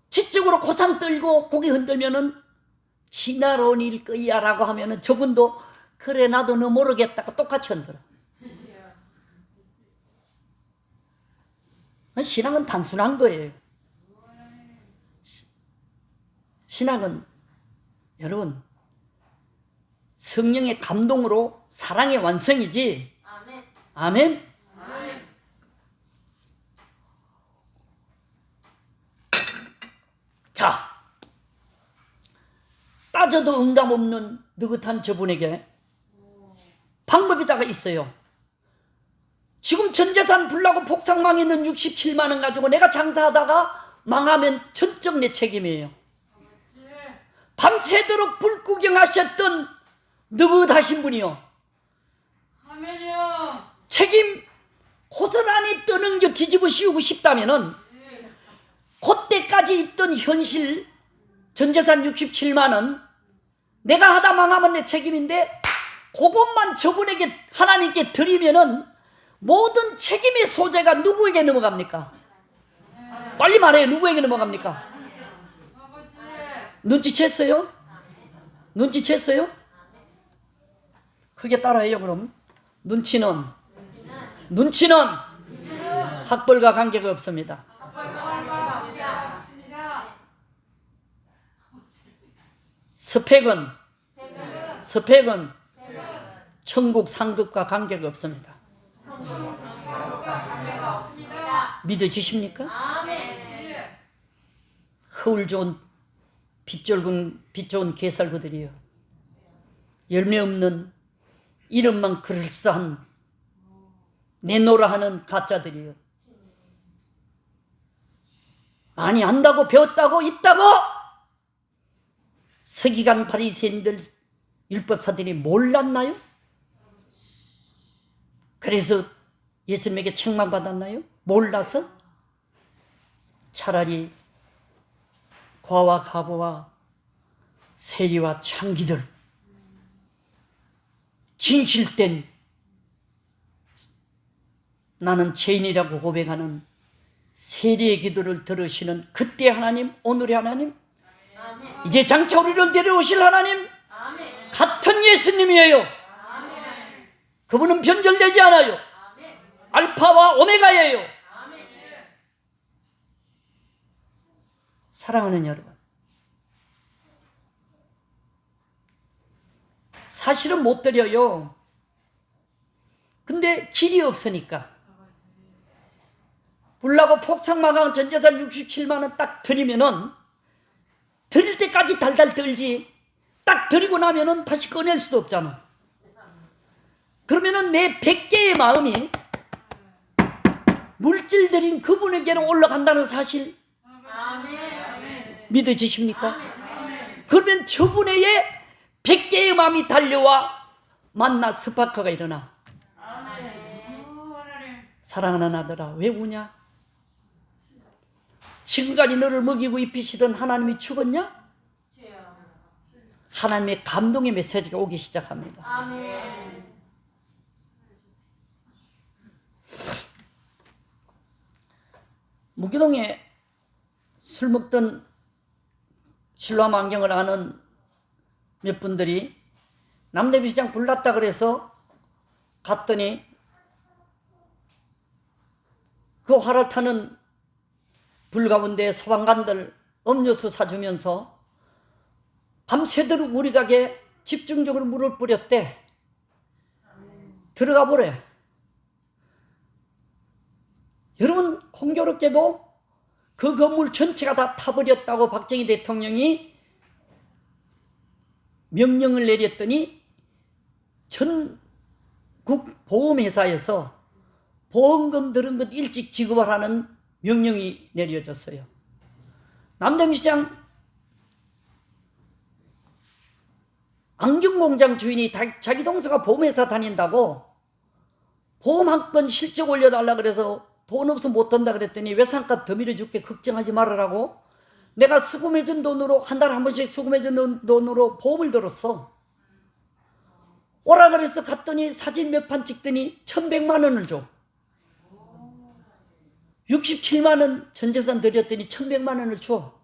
지적으로 고상 떨고 고개 흔들면은 지나론일 거야 라고 하면은 저분도 그래 나도 너 모르겠다고 똑같이 흔들어. 신앙은 단순한 거예요. 신앙은 여러분 성령의 감동으로 사랑의 완성이지. 아멘. 아멘. 아멘. 자, 따져도 응답 없는 느긋한 저분에게 방법이 다 있어요. 지금 전 재산 불나고 폭삭망했는 67만 원 가지고 내가 장사하다가 망하면 전적 내 책임이에요. 밤새도록 불구경하셨던 느긋하신 분이요. 아멘이요. 책임 고스란히 떠넘겨 뒤집어 씌우고 싶다면은 그때까지 있던 현실 전재산 67만 원 내가 하다 망하면 내 책임인데 그것만 저분에게 하나님께 드리면은 모든 책임의 소재가 누구에게 넘어갑니까? 빨리 말해요. 누구에게 넘어갑니까? 눈치챘어요? 눈치챘어요? 크게 따라해요. 그럼 눈치는 학벌과 관계가 없습니다. 스펙은 천국 상급과 관계가 없습니다. 믿어지십니까? 허울 좋은 빛 좋은 개살구들이요, 열매 없는 이름만 그럴싸한 내노라 하는 가짜들이요, 많이 안다고 배웠다고 있다고 서기관 바리새인들 율법사들이 몰랐나요? 그래서 예수님에게 책망받았나요? 몰라서? 차라리 과와 가부와 세리와 창기들, 진실된 나는 죄인이라고 고백하는 세리의 기도를 들으시는 그때 하나님, 오늘의 하나님, 이제 장차 우리를 데려오실 하나님, 같은 예수님이에요. 그분은 변절되지 않아요. 알파와 오메가예요. 사랑하는 여러분, 사실은 못 드려요. 근데 길이 없으니까 불나고 폭삭마강 전재산 67만 원 딱 드리면은, 드릴 때까지 달달 떨지, 딱 드리고 나면은 다시 꺼낼 수도 없잖아. 그러면은 내 100개의 마음이 물질 드린 그분에게로 올라간다는 사실 믿어지십니까? 그러면 저분의 100개의 마음이 달려와 만나 스파크가 일어나. 사랑하는 아들아, 왜 우냐? 지금까지 너를 먹이고 입히시던 하나님이 죽었냐? 하나님의 감동의 메시지가 오기 시작합니다. 무기동에 술 먹던 실로암 안경을 아는 몇 분들이 남대비시장 불났다 그래서 갔더니 그 활을 타는 불 가운데 소방관들 음료수 사주면서 밤새도록 우리 가게에 집중적으로 물을 뿌렸대. 들어가 보래. 여러분, 공교롭게도 그 건물 전체가 다 타버렸다고 박정희 대통령이 명령을 내렸더니 전국 보험회사에서 보험금 들은 것 일찍 지급하라는 명령이 내려졌어요. 남대문시장 안경공장 주인이 자기 동서가 보험회사 다닌다고 보험 한 건 실적 올려달라 그래서 돈 없으면 못 한다 그랬더니 외상값 더 밀어줄게, 걱정하지 말으라고 내가 수금해준 돈으로, 한 달에 한 번씩 수금해준 돈으로 보험을 들었어. 오라 그래서 갔더니 사진 몇 판 찍더니 1,100만 원을 줘. 67만 원 전재산 드렸더니 1,100만 원을 줘.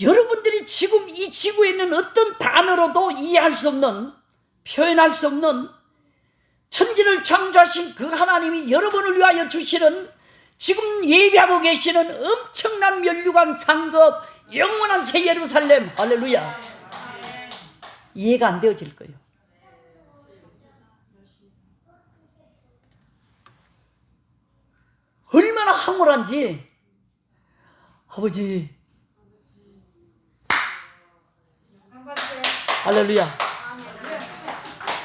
여러분들이 지금 이 지구에 있는 어떤 단어로도 이해할 수 없는, 표현할 수 없는 천지를 창조하신 그 하나님이 여러분을 위하여 주시는, 지금 예배하고 계시는 엄청난 면류관 상급, 영원한 새 예루살렘, 할렐루야, 이해가 안 되어질 거예요. 얼마나 황홀한지. 아버지, 할렐루야.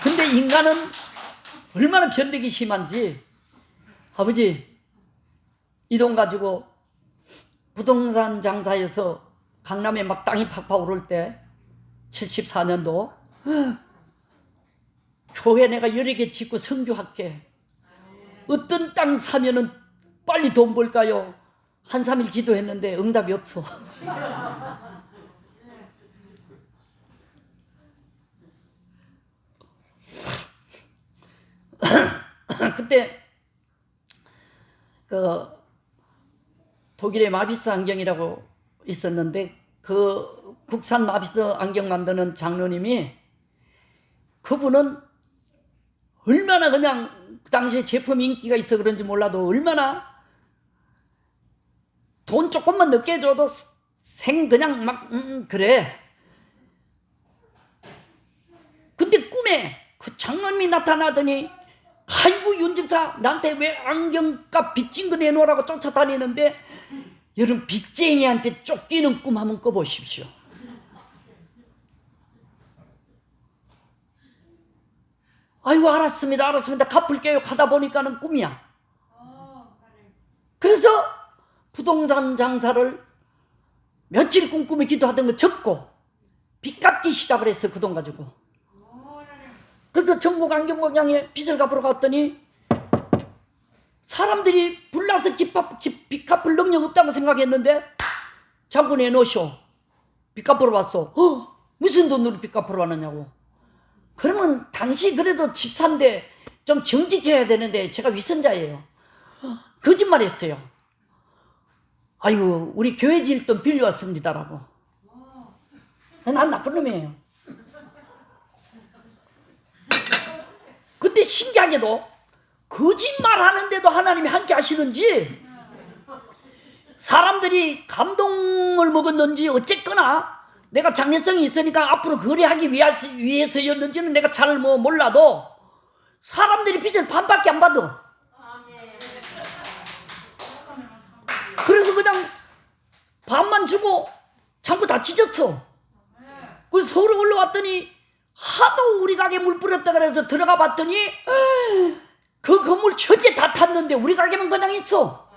근데 인간은 얼마나 변덕이 심한지. 아버지, 이 돈 가지고 부동산 장사해서 강남에 막 땅이 팍팍 오를 때 74년도 교회 내가 여러 개 짓고 선교할게. 어떤 땅 사면은 빨리 돈 벌까요? 한 3일 기도했는데 응답이 없어. 그때 그 독일의 마비스 안경이라고 있었는데 그 국산 마비스 안경 만드는 장로님이, 그분은 얼마나 그냥 그 당시에 제품 인기가 있어 그런지 몰라도 얼마나 돈 조금만 늦게 줘도 그냥 막 그래. 근데 꿈에 그 장로님이 나타나더니, 아이고 윤 집사 나한테 왜 안경값 빚진 거 내놓으라고 쫓아다니는데, 여러분 빚쟁이한테 쫓기는 꿈 한번 꿔보십시오. 아이고 알았습니다 갚을게요 가다 보니까는 꿈이야. 그래서 부동산 장사를 며칠 꿈꾸며 기도하던 거 접고 빚 갚기 시작을 했어, 그 돈 가지고. 그래서 전국 안경공장에 빚을 갚으러 갔더니 사람들이 불나서 빚 갚을 능력 없다고 생각했는데, 자꾸 내놓으쇼, 빚 갚으러 왔어. 무슨 돈으로 빚 갚으러 왔느냐고. 그러면 당시 그래도 집사인데 좀 정직해야 되는데 제가 위선자예요. 거짓말했어요. 아이고 우리 교회 지을 돈 빌려왔습니다라고. 난 나쁜 놈이에요. 근데 신기하게도 거짓말 하는데도 하나님이 함께 하시는지, 사람들이 감동을 먹었는지 어쨌거나 내가 장래성이 있으니까 앞으로 거래하기 위해서였는지는 내가 잘 몰라도 사람들이 빚을 반밖에 안 받아. 그래서 그냥 반만 주고 전부 다 찢었어. 그래서 서울에 올라왔더니 하도 우리 가게 물 뿌렸다 그래서 들어가 봤더니 그 건물 전체 다 탔는데 우리 가게만 그냥 있어.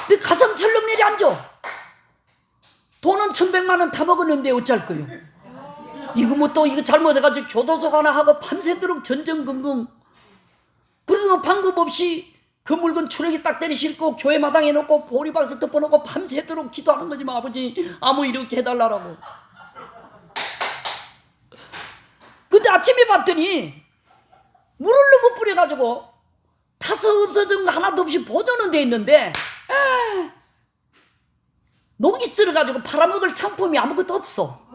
내 가슴 철렁 내려앉아. 돈은 1,100만 원 다 먹었는데 어쩔 거요. 이거 뭐 또 이거 잘못해가지고 교도소 가나 하고 밤새도록 전전긍긍. 그러면 방법 없이 그 물건 추레기 딱 때리 싣고 교회 마당에 놓고 보리박스 덮어놓고 밤새도록 기도하는 거지. 뭐 아버지 아무 이렇게 해달라고. 근데 아침에 봤더니 물을 너무 뿌려가지고 타서 없어진 거 하나도 없이 보존은 돼 있는데, 녹이 쓸어가지고 팔아먹을 상품이 아무것도 없어.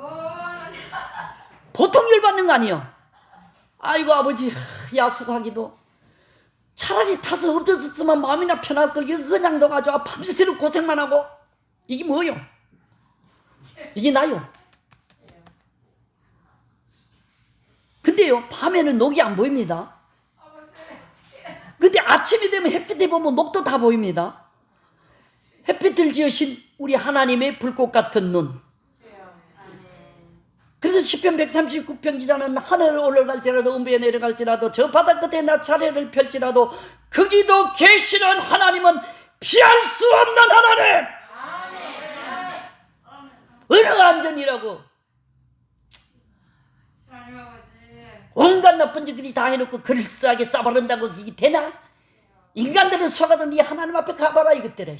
보통 열받는 거 아니야. 아이고 아버지 야속하기도. 차라리 타서 없어졌으면 마음이나 편할 걸 이거 그냥 둬가지고 밤새도록 고생만 하고. 이게 뭐요? 이게 나요. 근데요 밤에는 녹이 안 보입니다. 근데 아침이 되면 햇빛에 보면 녹도 다 보입니다. 햇빛을 지으신 우리 하나님의 불꽃 같은 눈. 그래서 시편 139편 기자는 하늘을 올라갈지라도 음부에 내려갈지라도 저 바다 끝에 나 차례를 펼지라도 거기도 계시는 하나님은 피할 수 없는 하나님. 어느 안전이라고. 온갖 나쁜 짓들이 다 해놓고 그럴싸하게 싸바른다고 이게 되나? 인간들은 속아도 네 하나님 앞에 가봐라 이것들에.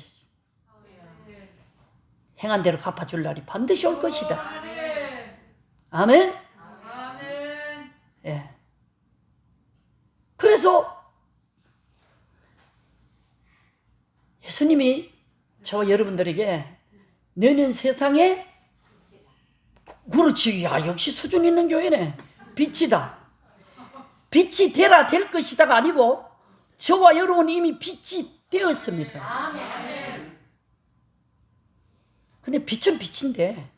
행한 대로 갚아줄 날이 반드시 올 것이다. 아멘? 예. 그래서 예수님이 저와 여러분들에게 너는 세상에, 그렇지, 야 역시 수준 있는 교회네. 빛이다. 빛이 되라 될 것이다가 아니고 저와 여러분 이미 빛이 되었습니다. 근데 빛은 빛인데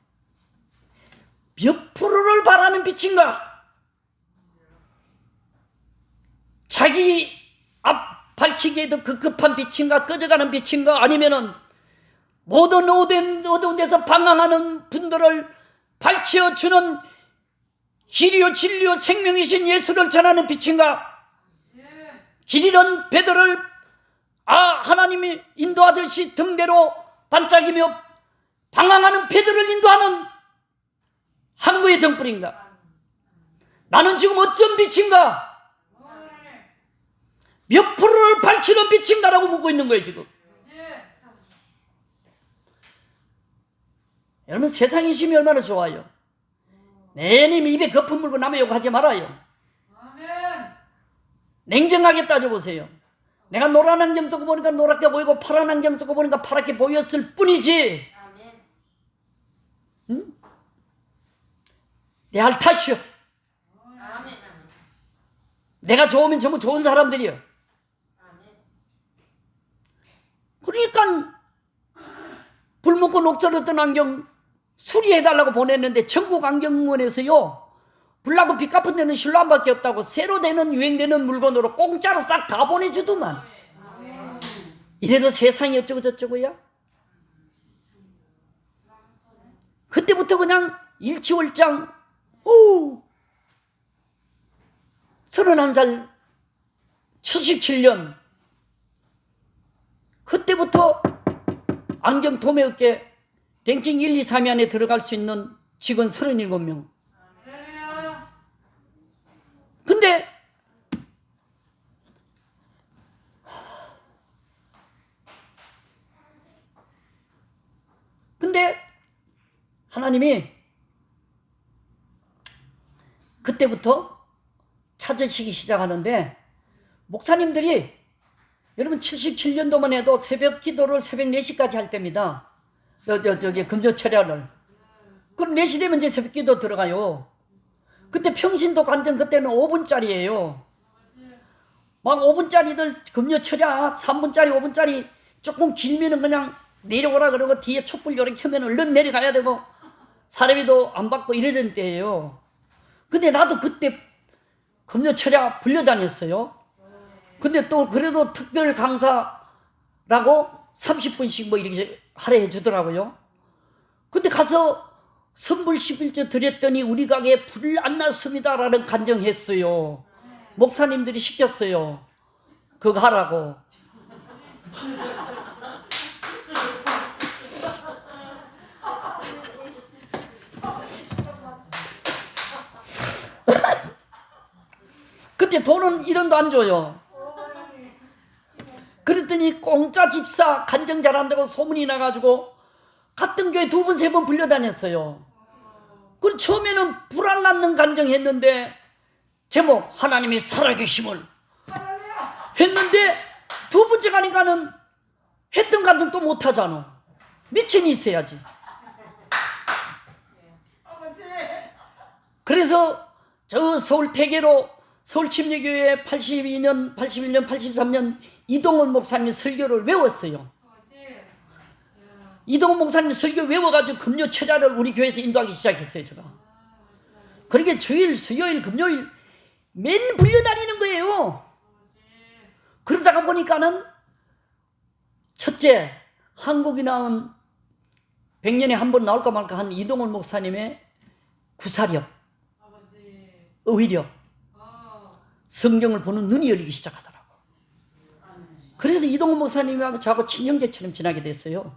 몇 프로를 바라는 빛인가? 자기 앞 밝히기에도 급급한 빛인가? 꺼져가는 빛인가? 아니면은 모든 어두운 데서 방황하는 분들을 밝혀주는 길이요 진리요 생명이신 예수를 전하는 빛인가? 길 잃은 베드로를 하나님이 인도하듯이 등대로 반짝이며 방황하는 베드로를 인도하는 항구의 등불인가? 나는 지금 어떤 빛인가? 몇 프로를 밝히는 빛인가라고 묻고 있는 거예요 지금. 여러분 세상이심이 얼마나 좋아요. 내님 입에 거품 물고 남의 욕하지 말아요. 냉정하게 따져보세요. 내가 노란 안경 쓰고 보니까 노랗게 보이고 파란 안경 쓰고 보니까 파랗게 보였을 뿐이지 대할 탓이요. 내가 좋으면 전부 좋은 사람들이요. 그러니까 불 먹고 녹슬었던 안경 수리해달라고 보냈는데 전국 안경원에서요, 불나고 빚 갚은 데는 신랑밖에 없다고 새로 되는 유행되는 물건으로 공짜로 싹 다 보내주더만. 이래도 세상이 어쩌고 저쩌고야. 그때부터 그냥 일치월장. 오, 31살 77년 그때부터 안경 도매업계 랭킹 1, 2, 3위 안에 들어갈 수 있는 직원 37명. 근데 하나님이 그때부터 찾으시기 시작하는데, 목사님들이 여러분 77년도만 해도 새벽 기도를 새벽 4시까지 할 때입니다. 저기 금요철야를. 그럼 4시 되면 이제 새벽 기도 들어가요. 그때 평신도 간증 그때는 5분짜리예요. 막 5분짜리들 금요철야 3분짜리 5분짜리 조금 길면은 그냥 내려오라 그러고 뒤에 촛불 요렇게 켜면 얼른 내려가야 되고 사례비도 안 받고 이러던 때예요. 근데 나도 그때 금요철야 불려다녔어요. 근데 또 그래도 특별 강사라고 30분씩 뭐 이렇게 하래 해주더라고요. 근데 가서 선불 11조 드렸더니 우리 가게에 불 안 났습니다라는 간증했어요. 목사님들이 시켰어요. 그거 하라고. 그때 돈은 1원도 안 줘요. 그랬더니 공짜 집사 간증 잘한다고 소문이 나가지고 같은 교회 2번 3번 불려다녔어요. 그리고 처음에는 불 안 났는 간증했는데 제목 하나님이 살아계심을 했는데 두 번째 가니까는 했던 간증 또 못하잖아. 미친이 있어야지. 그래서 저 서울 태계로 서울 침례교회 82년, 81년, 83년 이동원 목사님 설교를 외웠어요. 이동원 목사님 설교 외워가지고 금요철야를 우리 교회에서 인도하기 시작했어요. 제가. 그러니까 주일, 수요일, 금요일 맨 불려다니는 거예요. 그러다가 보니까는 첫째, 한국이 낳은 100년에 한 번 나올까 말까 한 이동원 목사님의 구사력, 의력, 성경을 보는 눈이 열리기 시작하더라고. 그래서 이동원 목사님하고 저하고 친형제처럼 지나게 됐어요.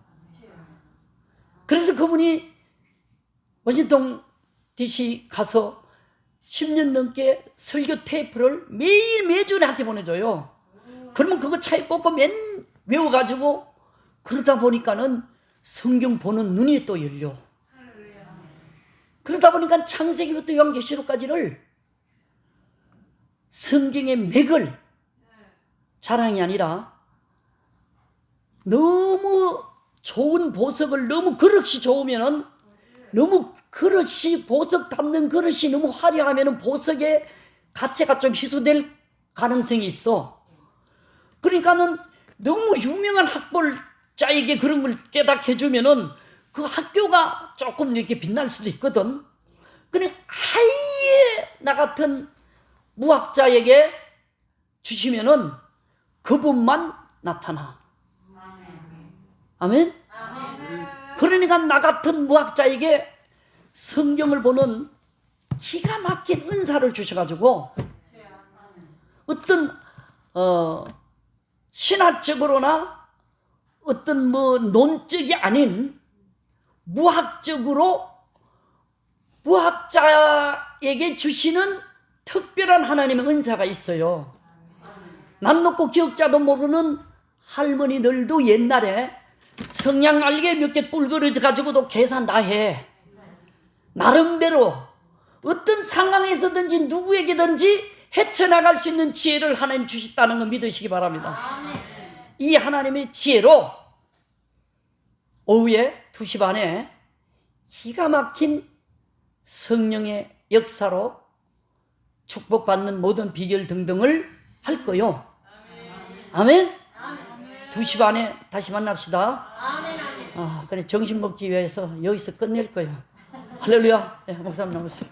그래서 그분이 워싱턴 DC 가서 10년 넘게 설교 테이프를 매주 나한테 보내줘요. 그러면 그거 차에 꽂고 맨 외워가지고 그러다 보니까는 성경 보는 눈이 또 열려. 그러다 보니까 창세기부터 요한계시록까지를 성경의 맥을 자랑이 아니라 너무 좋은 보석을 너무 그릇이 좋으면은 너무 그릇이 보석 담는 그릇이 너무 화려하면은 보석의 가치가 좀 희소될 가능성이 있어. 그러니까는 너무 유명한 학벌자에게 그런 걸 깨닫게 해주면은 그 학교가 조금 이렇게 빛날 수도 있거든. 근데 아예 나 같은 무학자에게 주시면은 그분만 나타나. 아멘? 그러니까 나 같은 무학자에게 성경을 보는 기가 막힌 은사를 주셔가지고 어떤 신학적으로나 어떤 뭐 논적이 아닌 무학적으로 무학자에게 주시는 특별한 하나님의 은사가 있어요. 난 놓고 기억자도 모르는 할머니들도 옛날에 성냥 알개 몇 개 뿔그러져 가지고도 계산 다 해. 나름대로 어떤 상황에서든지 누구에게든지 헤쳐나갈 수 있는 지혜를 하나님 주셨다는 거 믿으시기 바랍니다. 이 하나님의 지혜로 오후에 2시 반에 기가 막힌 성령의 역사로 축복받는 모든 비결 등등을 할 거요. 아멘. 2시 반에 다시 만납시다. 그래 정신 먹기 위해서 여기서 끝낼 거예요. 할렐루야. 목사님 나오세요.